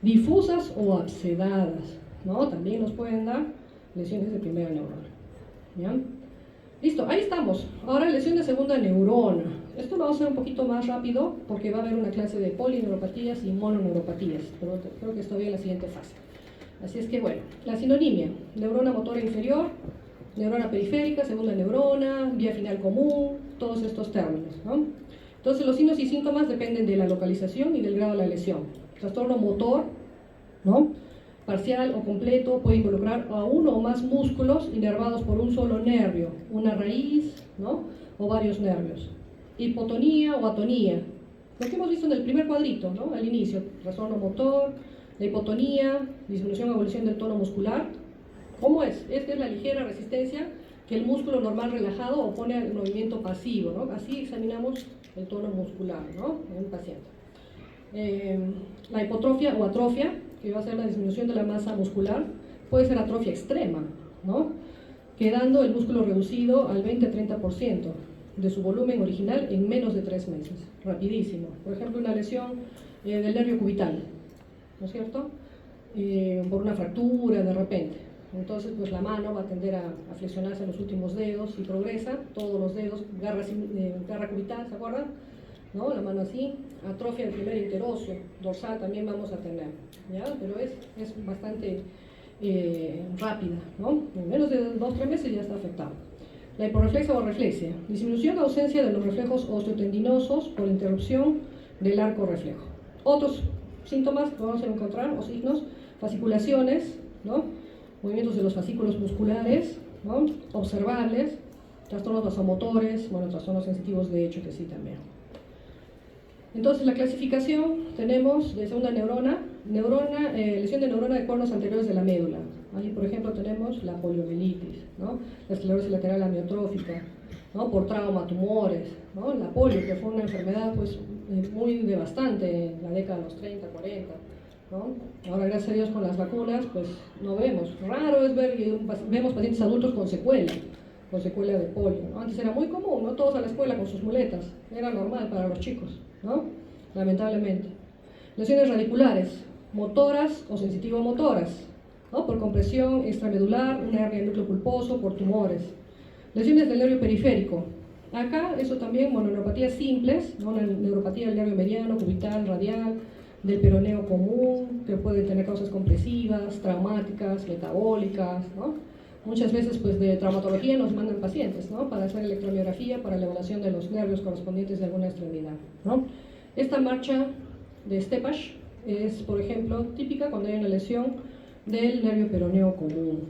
difusas o absedadas, ¿no? También nos pueden dar lesiones de primera neurona, ¿ya? Listo, ahí estamos. Ahora lesión de segunda neurona. Esto lo vamos a hacer un poquito más rápido porque va a haber una clase de polineuropatías y mononeuropatías, pero creo que estoy en la siguiente fase. Así es que bueno, la sinonimia, neurona motora inferior, neurona periférica, segunda neurona, vía final común, todos estos términos, ¿no? Entonces los signos y síntomas dependen de la localización y del grado de la lesión. Trastorno motor, ¿no? parcial o completo puede involucrar a uno o más músculos inervados por un solo nervio, una raíz, ¿no? O varios nervios. Hipotonía o atonía, lo que hemos visto en el primer cuadrito, ¿no? Al inicio, trastorno motor, la hipotonía, disminución o evolución del tono muscular. ¿Cómo es? Esta es la ligera resistencia que el músculo normal relajado opone al movimiento pasivo, ¿no? Así examinamos el tono muscular, ¿no? En un paciente. La hipotrofia o atrofia, que va a ser la disminución de la masa muscular, puede ser atrofia extrema, ¿no? Quedando el músculo reducido al 20-30% de su volumen original en menos de 3 meses, rapidísimo. Por ejemplo, una lesión del nervio cubital, ¿no es cierto? Por una fractura de repente. Entonces, pues la mano va a tender a flexionarse en los últimos dedos y progresa, todos los dedos, garra cubital, ¿se acuerdan? ¿No? La mano así, atrofia del primer interóseo, dorsal también vamos a tener, ¿ya? Pero es bastante rápida, ¿no? En menos de 2-3 meses ya está afectado. La hiporreflexia o reflexia, disminución o ausencia de los reflejos osteotendinosos por interrupción del arco reflejo. Otros síntomas que vamos a encontrar, o signos, fasciculaciones, ¿no? Movimientos de los fascículos musculares, ¿no? Observables, trastornos vasomotores, bueno, trastornos sensitivos de hecho que sí también. Entonces, la clasificación tenemos de segunda lesión de neurona de cuernos anteriores de la médula. Ahí, por ejemplo, tenemos la poliomielitis, ¿no? La esclerosis lateral amiotrófica, ¿no? Por trauma, tumores, ¿no? La polio, que fue una enfermedad pues, muy devastante en la década de los 30, 40, ¿no? Ahora, gracias a Dios, con las vacunas, pues no vemos. Raro es ver que vemos pacientes adultos con secuela de polio, ¿no? Antes era muy común, ¿no? Todos a la escuela con sus muletas, era normal para los chicos, ¿no? Lamentablemente. Lesiones radiculares, motoras o sensitivo-motoras, ¿no? Por compresión extramedular, una hernia del núcleo pulposo, por tumores. Lesiones del nervio periférico. Acá, eso también, mononeuropatías simples, ¿no? Una neuropatía del nervio mediano, cubital, radial, del peroneo común, que puede tener causas compresivas, traumáticas, metabólicas, ¿no? Muchas veces, pues, de traumatología nos mandan pacientes, ¿no? Para hacer electromiografía, para la evaluación de los nervios correspondientes de alguna extremidad, ¿no? Esta marcha de Stepash es, por ejemplo, típica cuando hay una lesión del nervio peroneo común,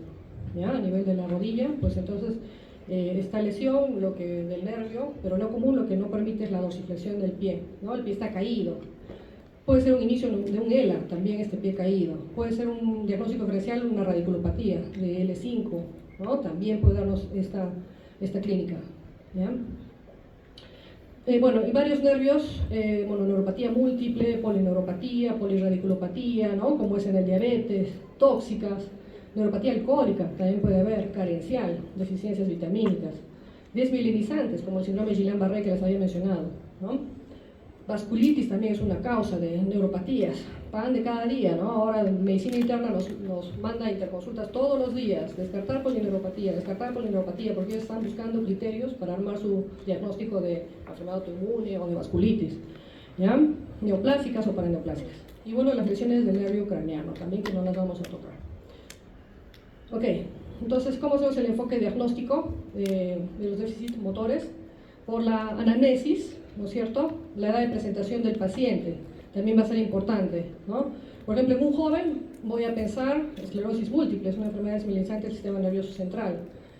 ¿ya? A nivel de la rodilla, pues entonces esta lesión, del nervio peroneo común, lo que no permite es la dorsiflexión del pie, ¿no? El pie está caído. Puede ser un inicio de un ELA, también este pie caído. Puede ser un diagnóstico diferencial, una radiculopatía de L5, ¿no? También puede darnos esta clínica, ¿ya? Bueno, y varios nervios, mononeuropatía múltiple, polineuropatía, polirradiculopatía, ¿no? Como es en el diabetes, tóxicas, neuropatía alcohólica, también puede haber, carencial, deficiencias vitamínicas, desmielinizantes, como el síndrome de Guillain-Barré que les había mencionado, ¿no? Vasculitis también es una causa de neuropatías, pan de cada día, ¿no? Ahora medicina interna nos manda interconsultas todos los días, descartar polineuropatía, porque ellos están buscando criterios para armar su diagnóstico de enfermedad autoinmune o de vasculitis, ¿ya? Neoplásicas o paraneoplásicas. Y bueno, las lesiones del nervio craneano también, que no las vamos a tocar. Ok, entonces, ¿cómo hacemos el enfoque diagnóstico de los déficits motores? Por la anamnesis, ¿no es cierto? La edad de presentación del paciente también va a ser importante, ¿no? Por ejemplo, en un joven voy a pensar esclerosis múltiple, es una enfermedad desmielinizante del sistema nervioso central.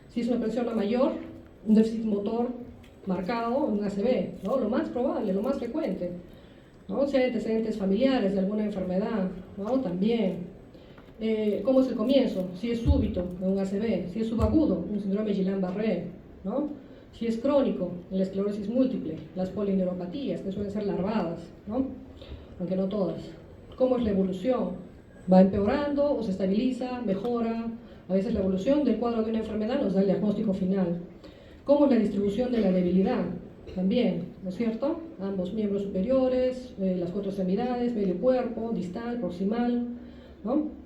Si es una persona mayor, un déficit motor marcado, un ACV, ¿no? Lo más probable, lo más frecuente, ¿no? Si hay antecedentes familiares de alguna enfermedad, ¿no? También. ¿Cómo es el comienzo? Si es súbito, un ACV, si es subagudo, un síndrome de Guillain-Barré, ¿no? Si es crónico, la esclerosis múltiple, las polineuropatías, que suelen ser larvadas, ¿no? Aunque no todas. ¿Cómo es la evolución? ¿Va empeorando o se estabiliza, mejora? A veces la evolución del cuadro de una enfermedad nos da el diagnóstico final. ¿Cómo es la distribución de la debilidad? También, ¿no es cierto? Ambos miembros superiores, las 4 extremidades, medio cuerpo, distal, proximal, ¿no?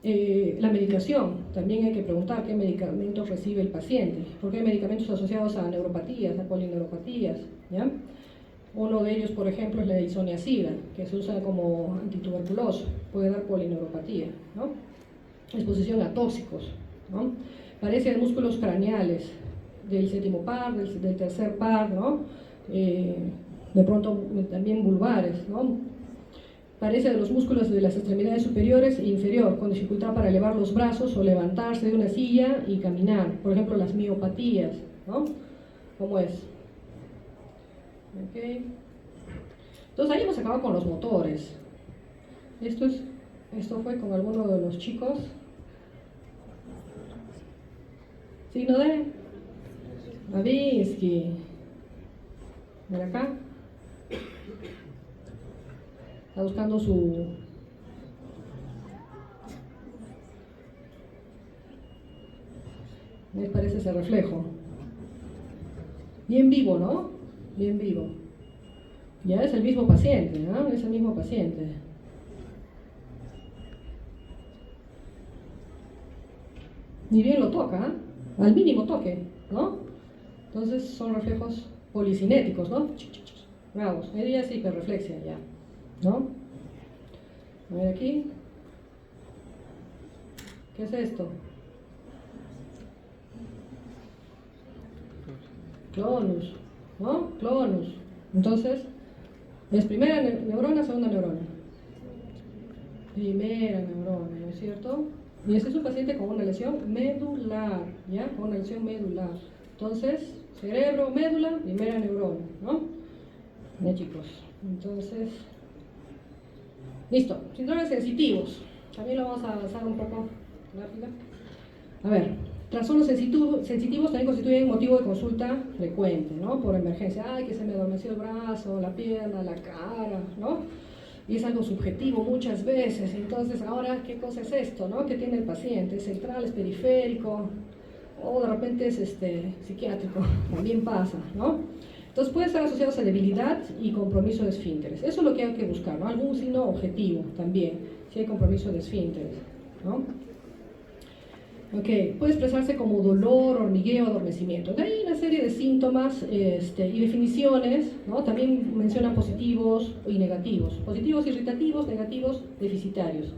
La medicación, también hay que preguntar qué medicamentos recibe el paciente, porque hay medicamentos asociados a neuropatías, a polineuropatías, ¿ya? Uno de ellos, por ejemplo, es la isoniazida, que se usa como antituberculoso, puede dar polineuropatía, ¿no? Exposición a tóxicos, ¿no? Parencia de músculos craneales, del séptimo par, del tercer par, ¿no? De pronto también vulvares, ¿no? Parecia de los músculos de las extremidades superiores e inferior, con dificultad para elevar los brazos o levantarse de una silla y caminar. Por ejemplo, las miopatías, ¿no? ¿Cómo es? Okay. Entonces ahí hemos acabado con los motores. Esto fue con alguno de los chicos. Signo de Babinski. Mira acá. Está buscando su... Me parece ese reflejo. Bien vivo, ¿no? Bien vivo. Ya es el mismo paciente, ¿no? Es el mismo paciente. Ni bien lo toca, ¿eh? Al mínimo toque, ¿no? Entonces son reflejos policinéticos, ¿no? Bravos. Ella es hiperreflexia ya, ¿no? A ver aquí. ¿Qué es esto? Clonus, ¿no? Clonus. Entonces, es primera neurona, segunda neurona. Primera neurona, ¿no es cierto? Y este es un paciente con una lesión medular, ¿ya? Con una lesión medular. Entonces, cerebro, médula, primera neurona, ¿no? Ya, chicos. Entonces, listo. Síndromes sensitivos. También lo vamos a avanzar un poco rápido. A ver, trastornos sensitivos también constituyen motivo de consulta frecuente, ¿no? Por emergencia. Ay, que se me adormeció el brazo, la pierna, la cara, ¿no? Y es algo subjetivo muchas veces. Entonces, ahora, ¿qué cosa es esto, no? ¿Qué tiene el paciente? ¿Es central, es periférico? O de repente es psiquiátrico. También pasa, ¿no? Entonces, puede estar asociado a debilidad y compromiso de esfínteres. Eso es lo que hay que buscar, ¿no? Algún signo objetivo también, si hay compromiso de esfínteres, ¿no? Ok, puede expresarse como dolor, hormigueo, adormecimiento. De ahí una serie de síntomas y definiciones, ¿no? También mencionan positivos y negativos. Positivos irritativos, negativos deficitarios.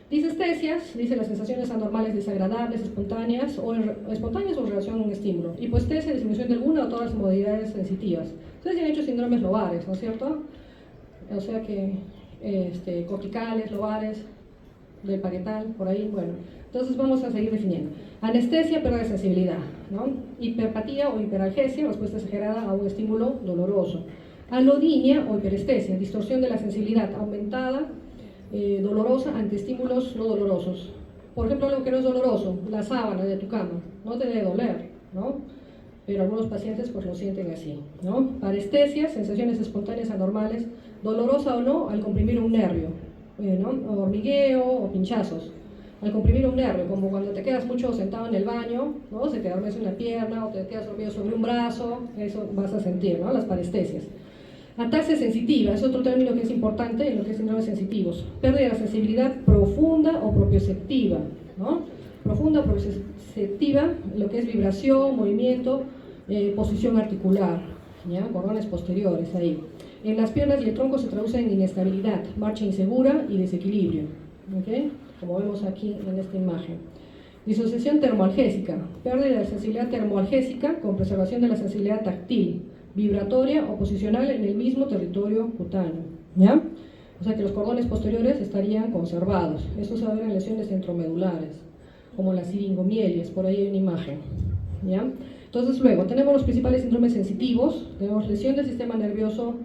Disestesias, dice las sensaciones anormales desagradables, espontáneas o en relación a un estímulo. Hipoestesia, disminución de alguna o todas las modalidades sensitivas. Ustedes ya han hecho síndromes lobares, ¿no es cierto? O sea que corticales, lobares, del parietal, por ahí, bueno. Entonces vamos a seguir definiendo. Anestesia, pérdida de sensibilidad, ¿no? Hiperpatía o hiperalgesia, respuesta exagerada a un estímulo doloroso. Alodinia o hiperestesia, distorsión de la sensibilidad aumentada, dolorosa ante estímulos no dolorosos. Por ejemplo, algo que no es doloroso, la sábana de tu cama, no te debe doler, ¿no? Pero algunos pacientes pues lo sienten así, ¿no? Parestesia, sensaciones espontáneas anormales, dolorosa o no al comprimir un nervio, ¿no? O hormigueo o pinchazos. Al comprimir un nervio, como cuando te quedas mucho sentado en el baño, ¿no? Se te adormece una pierna o te quedas dormido sobre un brazo, eso vas a sentir, ¿no? Las parestesias. Ataxia sensitiva, es otro término que es importante en lo que es síndromes sensitivos. Pérdida de la sensibilidad profunda o propioceptiva, ¿no? Profunda o propioceptiva, lo que es vibración, movimiento, posición articular, ¿ya? Cordones posteriores ahí. En las piernas y el tronco se traduce en inestabilidad, marcha insegura y desequilibrio, ¿okay? Como vemos aquí en esta imagen. Disociación termoalgésica, pérdida de la sensibilidad termoalgésica con preservación de la sensibilidad táctil, vibratoria o posicional en el mismo territorio cutáneo, ¿ya? O sea que los cordones posteriores estarían conservados. Esto se va a ver en lesiones centromedulares, como las siringomielias, por ahí hay una imagen, ¿ya? Entonces luego tenemos los principales síndromes sensitivos, tenemos lesión del sistema nervioso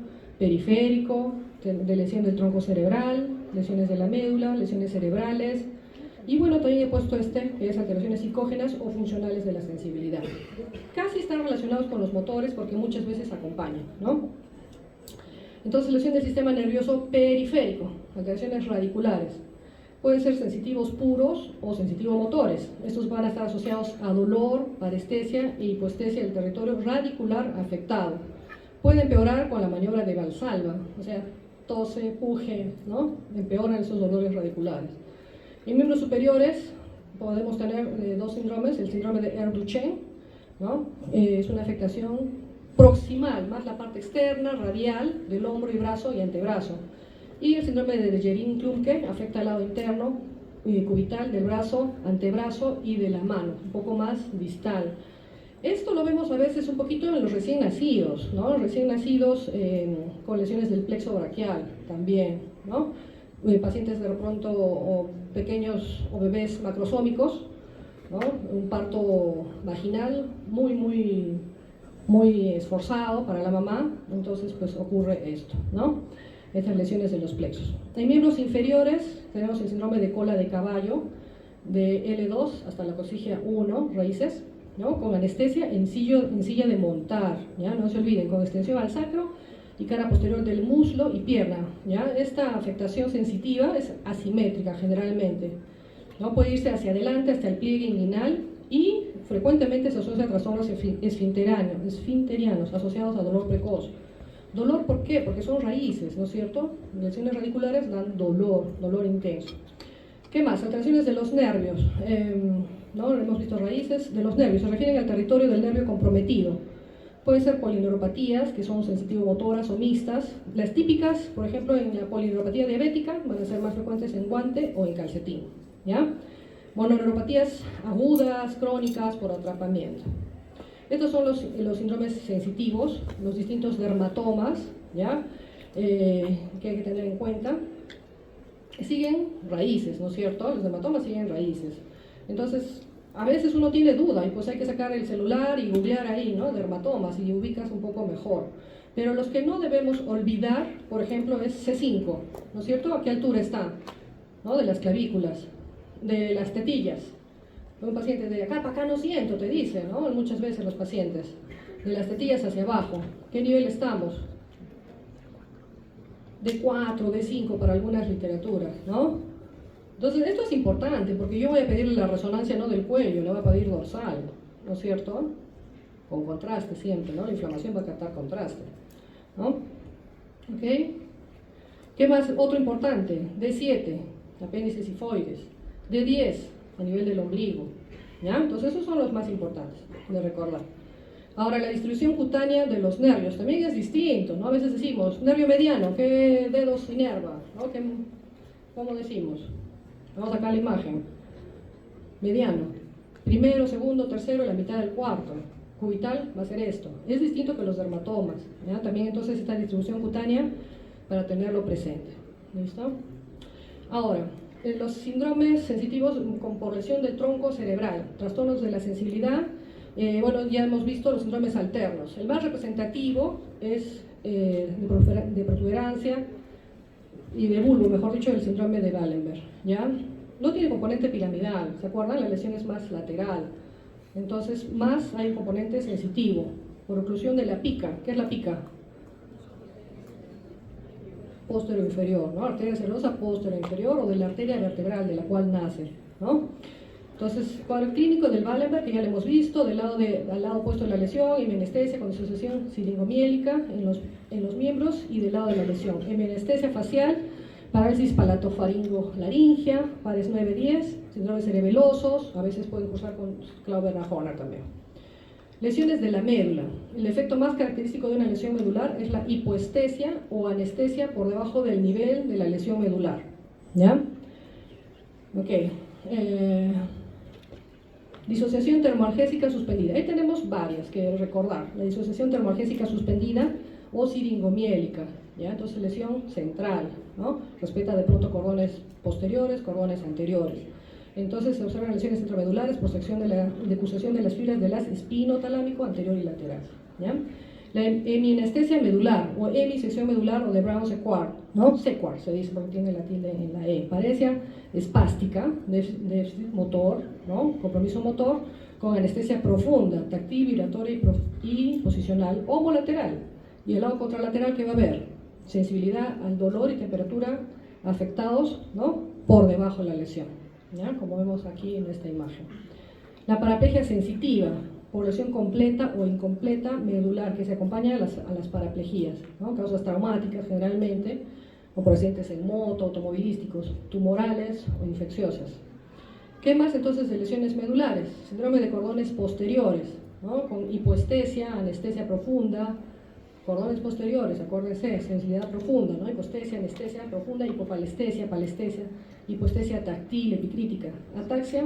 periférico, de lesión del tronco cerebral, lesiones de la médula, lesiones cerebrales, y bueno, también he puesto que es alteraciones psicógenas o funcionales de la sensibilidad. Casi están relacionados con los motores porque muchas veces acompañan, ¿no? Entonces, lesión del sistema nervioso periférico, alteraciones radiculares. Pueden ser sensitivos puros o sensitivomotores. Estos van a estar asociados a dolor, parestesia e hipoestesia del territorio radicular afectado. Puede empeorar con la maniobra de Valsalva, o sea, tose, puje, ¿no? Empeoran esos dolores radiculares. En miembros superiores podemos tener dos síndromes, el síndrome de Ehlers-Danlos, ¿no? Es una afectación proximal, más la parte externa, radial, del hombro y brazo y antebrazo. Y el síndrome de Dejerin-Klumke afecta el lado interno cubital del brazo, antebrazo y de la mano, un poco más distal. Esto lo vemos a veces un poquito en los recién nacidos, ¿no? Recién nacidos con lesiones del plexo braquial también, ¿no? pacientes de pronto o pequeños o bebés macrosómicos, ¿no? Un parto vaginal muy esforzado para la mamá, entonces pues ocurre esto, ¿no? Estas lesiones de los plexos. En miembros inferiores tenemos el síndrome de cola de caballo, de L2 hasta la cosilla 1, raíces, ¿no? Con anestesia en silla de montar, ¿ya? No se olviden, con extensión al sacro y cara posterior del muslo y pierna, ¿ya? Esta afectación sensitiva es asimétrica generalmente, ¿no? Puede irse hacia adelante hasta el pliegue inguinal y frecuentemente se asocia a trastornos esfinterianos asociados a dolor precoz. ¿Dolor por qué? Porque son raíces, ¿no es cierto? Lesiones radiculares dan dolor intenso. ¿Qué más? Alteraciones de los nervios. ¿No? Hemos visto raíces de los nervios. Se refieren al territorio del nervio comprometido. Pueden ser polineuropatías, que son sensitivo-motoras o mixtas. Las típicas, por ejemplo, en la polineuropatía diabética, van a ser más frecuentes en guante o en calcetín, ¿ya? Mononeuropatías agudas, crónicas, por atrapamiento. Estos son los síndromes sensitivos, los distintos dermatomas, ¿ya? Que hay que tener en cuenta. Siguen raíces, ¿no es cierto? Los dermatomas siguen raíces. Entonces, a veces uno tiene duda y pues hay que sacar el celular y googlear ahí, ¿no? Dermatomas y ubicas un poco mejor. Pero los que no debemos olvidar, por ejemplo, es C5, ¿no es cierto? ¿A qué altura está? ¿No? De las clavículas, de las tetillas. Un paciente de acá para acá no siento, te dice, ¿no? Muchas veces los pacientes. De las tetillas hacia abajo. ¿Qué nivel estamos? De 4, de 5 para algunas literaturas, ¿no? Entonces, esto es importante, porque yo voy a pedirle la resonancia no del cuello, le voy a pedir dorsal, ¿no es cierto? Con contraste siempre, ¿no? La inflamación va a captar contraste, ¿no? ¿Ok? ¿Qué más? Otro importante, D7, apéndices sifoides, D10, a nivel del ombligo, ¿ya? Entonces, esos son los más importantes de recordar. Ahora, la distribución cutánea de los nervios también es distinto, ¿no? A veces decimos, nervio mediano, ¿qué dedos inerva? ¿No? ¿Cómo decimos? Vamos acá a la imagen. Mediano. Primero, segundo, tercero, la mitad del cuarto. Cubital va a ser esto. Es distinto que los dermatomas, ¿ya? También entonces esta distribución cutánea para tenerlo presente. ¿Listo? Ahora, los síndromes sensitivos por lesión del tronco cerebral, trastornos de la sensibilidad. Bueno, ya hemos visto los síndromes alternos. El más representativo es de protuberancia y de bulbo, mejor dicho, el síndrome de Wallenberg, ¿ya? No tiene componente piramidal, ¿se acuerdan? La lesión es más lateral. Entonces, más hay un componente sensitivo, por oclusión de la pica. ¿Qué es la pica? Posterior inferior, ¿no? Arteria celosa posterior inferior o de la arteria vertebral de la cual nace, ¿no? Entonces, cuadro clínico del Wallenberg, que ya lo hemos visto, al lado opuesto de la lesión, hemianestesia con disociación siringomiélica en los miembros y del lado de la lesión. Hemianestesia facial, parálisis palatofaringo-laringea, pares 9-10, síndromes cerebelosos, a veces pueden cursar con Klauber-Horner también. Lesiones de la médula. El efecto más característico de una lesión medular es la hipoestesia o anestesia por debajo del nivel de la lesión medular, ¿ya? Ok. Disociación termoalgésica suspendida. Ahí tenemos varias que recordar. La disociación termoalgésica suspendida o siringomiélica, ¿ya? Entonces, lesión central, ¿no? Respeta de pronto cordones posteriores, cordones anteriores. Entonces, se observan lesiones intramedulares por sección de la decusación de las fibras del haz espinotalámico anterior y lateral, ¿ya? La hemianestesia medular o hemisección medular o de Brown-Séquard, ¿no? Séquard se dice porque tiene la tilde en la E. Parecia espástica, déficit motor, ¿no? Compromiso motor, con anestesia profunda, táctil, vibratoria y posicional o molateral. Y el lado contralateral, ¿qué va a haber? Sensibilidad al dolor y temperatura afectados, ¿no? Por debajo de la lesión, ¿ya? Como vemos aquí en esta imagen. La paraplegia sensitiva, por lesión completa o incompleta medular, que se acompaña a las paraplejías, ¿no? Causas traumáticas generalmente, o por accidentes en moto, automovilísticos, tumorales o infecciosas. ¿Qué más entonces de lesiones medulares? Síndrome de cordones posteriores, ¿no? Con hipoestesia, anestesia profunda, cordones posteriores, acuérdense, sensibilidad profunda, ¿no? Hipoestesia, anestesia profunda, hipopalestesia, palestesia, hipoestesia táctil, epicrítica, ataxia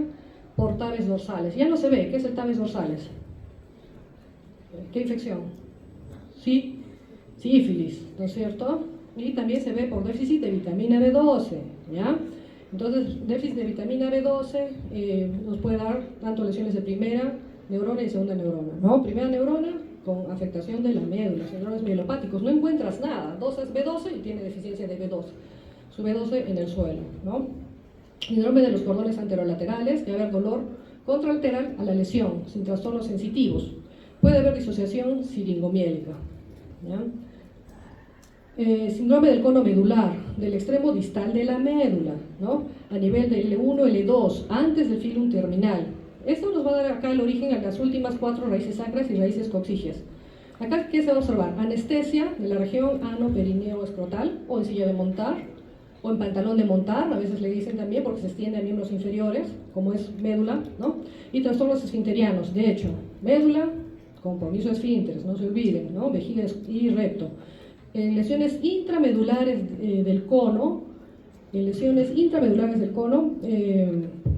por tabes dorsales. Ya no se ve, ¿qué es el tabes dorsales? ¿Qué infección? Sí, sífilis, ¿no es cierto? y también se ve por déficit de vitamina B12, ¿ya? Entonces, déficit de vitamina B12 nos puede dar tanto lesiones de primera neurona y segunda neurona, ¿no? Primera neurona con afectación de la médula, síndromes mielopáticos, no encuentras nada, dosas B12 y tiene deficiencia de B12, su B12 en el suelo, ¿no? Síndrome de los cordones anterolaterales, que va a haber dolor contralateral a la lesión, sin trastornos sensitivos. Puede haber disociación siringomiélica, ¿ya? Síndrome del cono medular, del extremo distal de la médula, ¿no? A nivel de L1, L2, antes del filum terminal. Esto nos va a dar acá el origen a las últimas 4 raíces sacras y raíces coxígeas. Acá, ¿qué se va a observar? Anestesia de la región ano-perineo-escrotal, o en silla de montar, o en pantalón de montar, a veces le dicen también porque se extiende a miembros inferiores, como es médula, ¿no? Y trastornos esfinterianos, de hecho, médula, compromiso de esfínteres, no se olviden, ¿no? Vejiga y recto. Lesiones intramedulares del cono,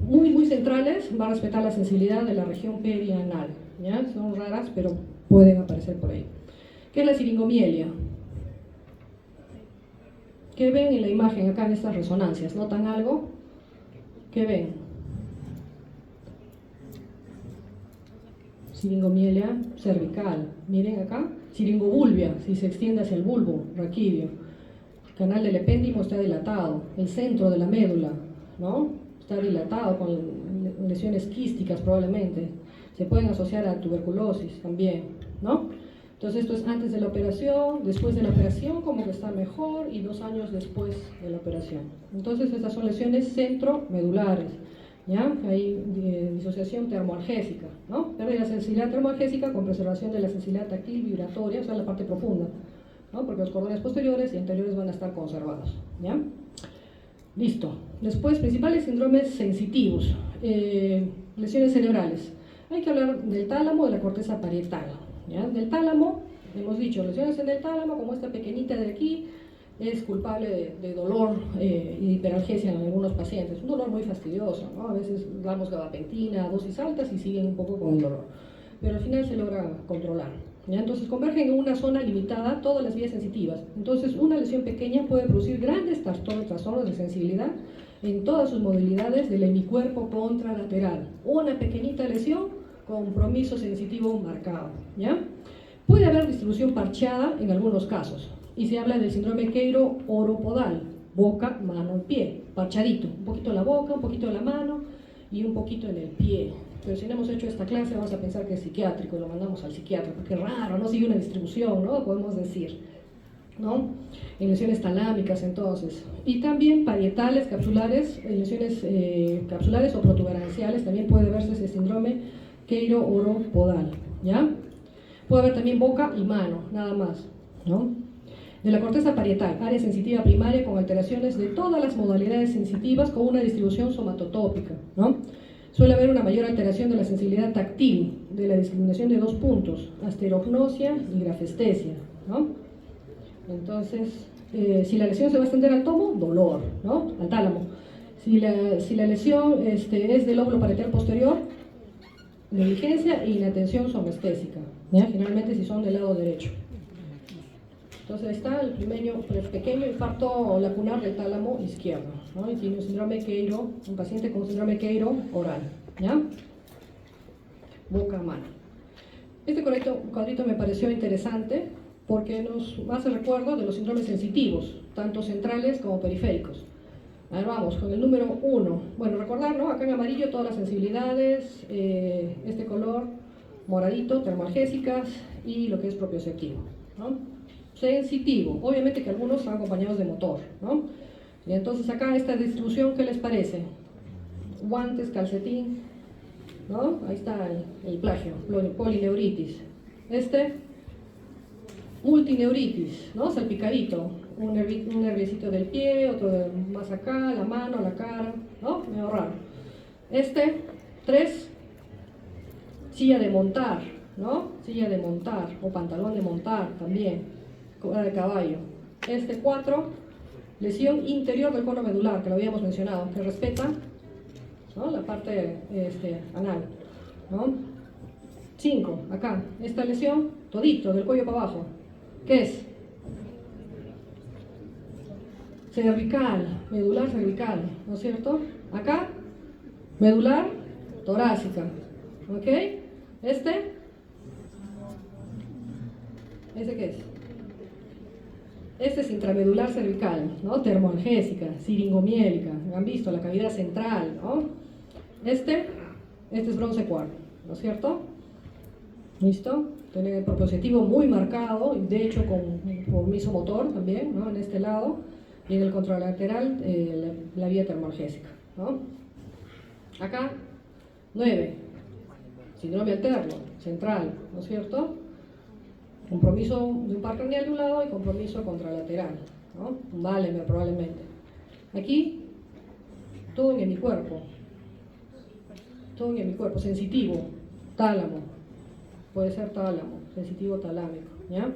muy centrales, va a respetar la sensibilidad de la región perianal, ¿ya? Son raras, pero pueden aparecer por ahí. ¿Qué es la siringomielia? ¿Qué ven en la imagen acá en estas resonancias? ¿Notan algo? ¿Qué ven? Siringomielia cervical, miren acá, siringobulbia, si se extiende hacia el bulbo raquídeo, canal del epéndimo está dilatado, el centro de la médula, ¿no? Está dilatado con lesiones quísticas probablemente, se pueden asociar a tuberculosis también, ¿no? Entonces esto es antes de la operación, después de la operación como que está mejor y 2 años después de la operación. Entonces estas son lesiones centromedulares. ¿Ya? Hay disociación termoalgésica, ¿no? Pérdida de la sensibilidad termoalgésica con preservación de la sensibilidad táctil vibratoria, o sea, la parte profunda, ¿no? Porque los cordones posteriores y anteriores van a estar conservados, ¿ya? Listo. Después, principales síndromes sensitivos, lesiones cerebrales. Hay que hablar del tálamo, de la corteza parietal, ¿ya? Del tálamo, hemos dicho, lesiones en el tálamo, como esta pequeñita de aquí, es culpable de dolor y hiperalgesia en algunos pacientes, un dolor muy fastidioso, ¿no? A veces damos gabapentina a dosis altas y siguen un poco con el dolor, pero al final se logra controlar, ¿ya? Entonces convergen en una zona limitada todas las vías sensitivas, entonces una lesión pequeña puede producir grandes trastornos de sensibilidad en todas sus modalidades del hemicuerpo contralateral, una pequeñita lesión, compromiso sensitivo marcado, ¿ya? Puede haber distribución parcheada en algunos casos, y se habla del síndrome queiro-oropodal, boca, mano y pie, parchadito, un poquito en la boca, un poquito en la mano y un poquito en el pie. Pero si no hemos hecho esta clase vamos a pensar que es psiquiátrico, lo mandamos al psiquiatra, porque es raro, no sigue una distribución, ¿no? Podemos decir, ¿no? En lesiones talámicas entonces. Y también parietales, capsulares, en lesiones capsulares o protuberanciales, también puede verse ese síndrome queiro-oropodal, ¿ya? Puede haber también boca y mano, nada más, ¿no? De la corteza parietal, área sensitiva primaria con alteraciones de todas las modalidades sensitivas con una distribución somatotópica, ¿no? Suele haber una mayor alteración de la sensibilidad táctil, de la discriminación de 2 puntos, asterognosia y grafestesia, ¿no? Entonces, si la lesión se va a extender al tomo, dolor, ¿no? Al tálamo. Si la lesión es del lóbulo parietal posterior, negligencia e inatención somestésica, ¿ya? Generalmente si son del lado derecho. Entonces ahí está el pequeño infarto lacunar del tálamo izquierdo, ¿no? Y tiene un síndrome Queiro, un paciente con síndrome Queiro oral, ¿ya? Boca, mano. Este cuadrito me pareció interesante porque nos hace recuerdo de los síndromes sensitivos, tanto centrales como periféricos. A ver, vamos con el número 1. Bueno, recordar, ¿no? Acá en amarillo todas las sensibilidades, este color moradito, termoalgésicas y lo que es propioceptivo, ¿no? Sensitivo, obviamente que algunos están acompañados de motor, ¿no? Y entonces acá esta distribución, ¿qué les parece? Guantes, calcetín, ¿no? Ahí está el plagio, polineuritis. Multineuritis, ¿no? Salpicadito, un nerviecito del pie, otro más acá, la mano, la cara, ¿no? Medio raro. 3, silla de montar, ¿no? Silla de montar o pantalón de montar también. De caballo. 4, lesión interior del cono medular, que lo habíamos mencionado, que respeta, ¿no? La parte anal, ¿no? 5, acá, esta lesión, todito, del cuello para abajo, ¿qué es? cervical, medular cervical, ¿no es cierto? Acá, medular torácica, ¿ok? ¿Este qué es? Este es intramedular cervical, ¿no? Termoalgésica, siringomiélica, han visto la cavidad central, ¿no? Este es bronce cuarto, ¿no es cierto? ¿Listo? Tiene el propioceptivo muy marcado, de hecho con misomotor también, ¿no? En este lado, y en el contralateral la vía termoalgésica, ¿no? Acá, 9, síndrome alterno, central, ¿no es cierto? Compromiso de un par craneal de un lado y compromiso contralateral, ¿no? Un Wallenberg probablemente. Aquí, todo en hemicuerpo, sensitivo, tálamo, puede ser tálamo, sensitivo talámico, ¿ya?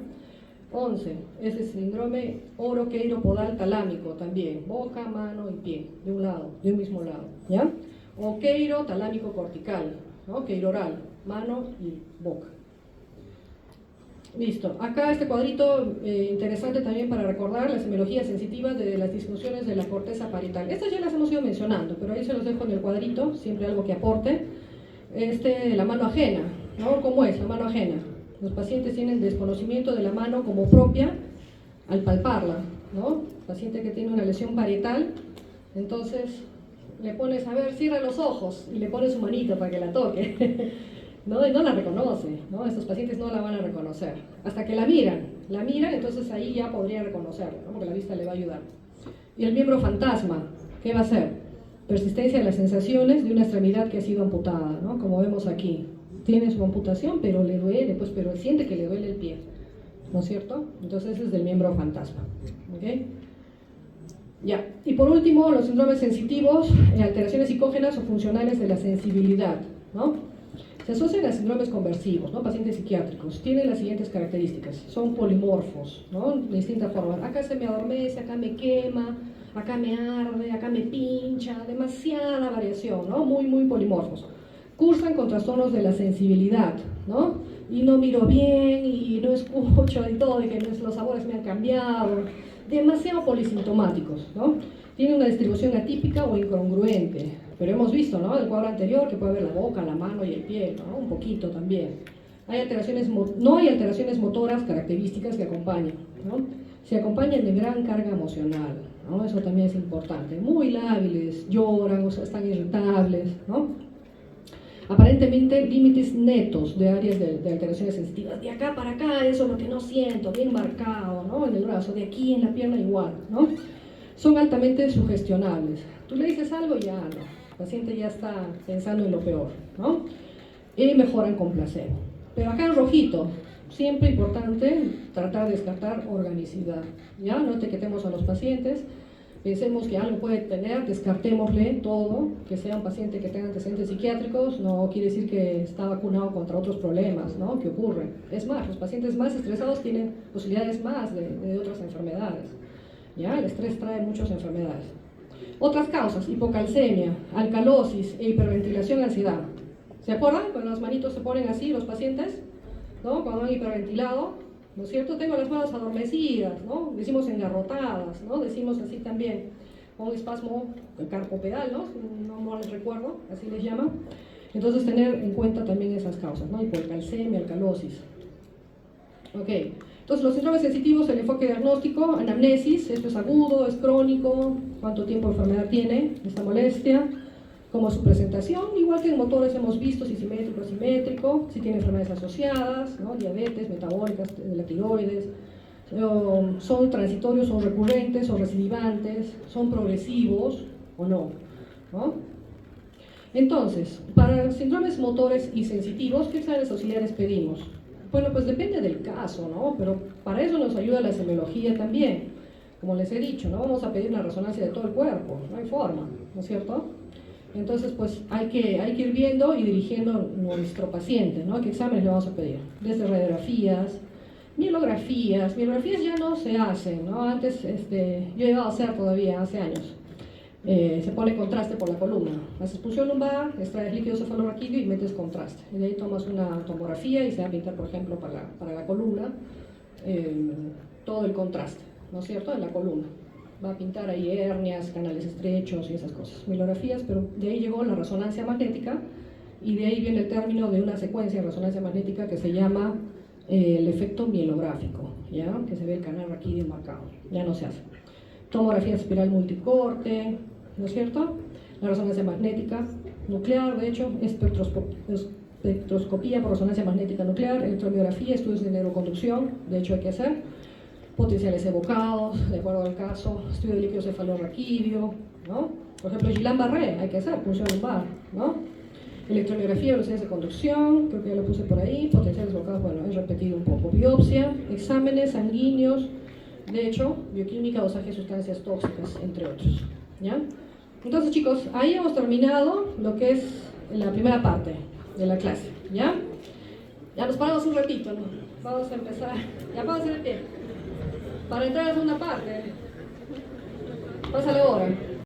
11, ese síndrome oroqueiropodal talámico también, boca, mano y pie, de un lado, de un mismo lado, ¿ya? O queiro talámico cortical, ¿no? Queiroral, mano y boca. Listo, acá este cuadrito interesante también para recordar las semiologías sensitivas de las disfunciones de la corteza parietal. Estas ya las hemos ido mencionando, pero ahí se los dejo en el cuadrito, siempre algo que aporte. La mano ajena, ¿no? ¿Cómo es la mano ajena? Los pacientes tienen desconocimiento de la mano como propia al palparla, ¿no? Paciente que tiene una lesión parietal, entonces le pones, a ver, cierra los ojos y le pones su manito para que la toque. ¿No? Y no la reconoce, ¿no? Estos pacientes no la van a reconocer. Hasta que la miran, entonces ahí ya podría reconocerla, ¿no? Porque la vista le va a ayudar. Y el miembro fantasma, ¿qué va a hacer? Persistencia de las sensaciones de una extremidad que ha sido amputada, ¿no? Como vemos aquí. Tiene su amputación, pero le duele, pues, pero siente que le duele el pie, ¿no es cierto? Entonces ese es del miembro fantasma, ¿ok? Ya. Y por último, los síndromes sensitivos, alteraciones psicógenas o funcionales de la sensibilidad, ¿no? Se asocian a síndromes conversivos, ¿no? Pacientes psiquiátricos. Tienen las siguientes características. Son polimorfos, ¿no? De distintas formas. Acá se me adormece, acá me quema, acá me arde, acá me pincha. Demasiada variación, ¿no? Muy, muy polimorfos. Cursan con trastornos de la sensibilidad, ¿no? Y no miro bien, y no escucho, y todo, y que los sabores me han cambiado. Demasiado polisintomáticos, ¿no? Tienen una distribución atípica o incongruente. Pero hemos visto, ¿no? El cuadro anterior que puede ver la boca, la mano y el pie, ¿no? Un poquito también. No hay alteraciones motoras características que acompañan, ¿no? Se acompañan de gran carga emocional, ¿no? Eso también es importante. Muy lábiles, lloran, o sea, están irritables, ¿no? Aparentemente límites netos de áreas de alteraciones sensitivas. De acá para acá, eso es lo que no siento, bien marcado, ¿no? En el brazo, de aquí en la pierna igual, ¿no? Son altamente sugestionables. Tú le dices algo y ya no. El paciente ya está pensando en lo peor, ¿no? Y mejoran con placebo. Pero acá en rojito, siempre importante tratar de descartar organicidad, ¿ya? No etiquetemos a los pacientes, pensemos que algo puede tener, descartémosle todo, que sea un paciente que tenga antecedentes psiquiátricos, no quiere decir que está vacunado contra otros problemas, ¿no? Que ocurren. Es más, los pacientes más estresados tienen posibilidades más de otras enfermedades, ¿ya? El estrés trae muchas enfermedades. Otras causas: hipocalcemia, alcalosis e hiperventilación, ansiedad. ¿Se acuerdan? Cuando las manitos se ponen así los pacientes, ¿no? Cuando han hiperventilado, ¿no es cierto? Tengo las manos adormecidas, ¿no? Decimos engarrotadas, ¿no? Decimos así también, con espasmo carpopedal, ¿no? No les recuerdo, así les llaman. Entonces tener en cuenta también esas causas, ¿no? Hipocalcemia, alcalosis. Ok. Entonces, los síndromes sensitivos, el enfoque diagnóstico, anamnesis, esto es agudo, es crónico, cuánto tiempo de enfermedad tiene esta molestia, cómo es su presentación, igual que en motores hemos visto si simétrico, asimétrico, si tiene enfermedades asociadas, ¿no? Diabetes, metabólicas, de la tiroides, son transitorios o recurrentes o recidivantes, son progresivos o no, ¿no? Entonces, para los síndromes motores y sensitivos, ¿qué exámenes auxiliares pedimos? Bueno, pues depende del caso, ¿no? Pero para eso nos ayuda la semiología también. Como les he dicho, no vamos a pedir una resonancia de todo el cuerpo, no hay forma, ¿no es cierto? Entonces, pues hay que ir viendo y dirigiendo a nuestro paciente, ¿no? ¿Qué exámenes le vamos a pedir? Desde radiografías, mielografías ya no se hacen, ¿no? Antes, yo he llegado a hacer todavía, hace años. Se pone contraste por la columna. Haces punción lumbar, extraes líquido cefalorraquídeo y metes contraste. Y de ahí tomas una tomografía y se va a pintar, por ejemplo, para la columna, todo el contraste, ¿no es cierto?, en la columna. va a pintar ahí hernias, canales estrechos y esas cosas, mielografías, pero de ahí llegó la resonancia magnética y de ahí viene el término de una secuencia de resonancia magnética que se llama el efecto mielográfico, ¿ya? Que se ve el canal raquídeo marcado, ya no se hace. Tomografía espiral multicorte, ¿no es cierto? La resonancia magnética nuclear, de hecho, espectroscopía por resonancia magnética nuclear, electromiografía, estudios de neuroconducción, de hecho hay que hacer, potenciales evocados, de acuerdo al caso, estudio de líquido cefalorraquídeo, ¿no? Por ejemplo, Guillain-Barré, hay que hacer, punción lumbar, ¿no? Electromiografía, velocidades de conducción, creo que ya lo puse por ahí, potenciales evocados, bueno, he repetido un poco. Biopsia, exámenes sanguíneos, de hecho, bioquímica, dosaje de sustancias tóxicas, entre otros, ¿ya? Entonces, chicos, ahí hemos terminado lo que es la primera parte de la clase, ¿ya? Ya nos paramos un ratito, ¿no? Vamos a empezar, ya pónganse de pie, para entrar a la segunda parte. Pásale ahora.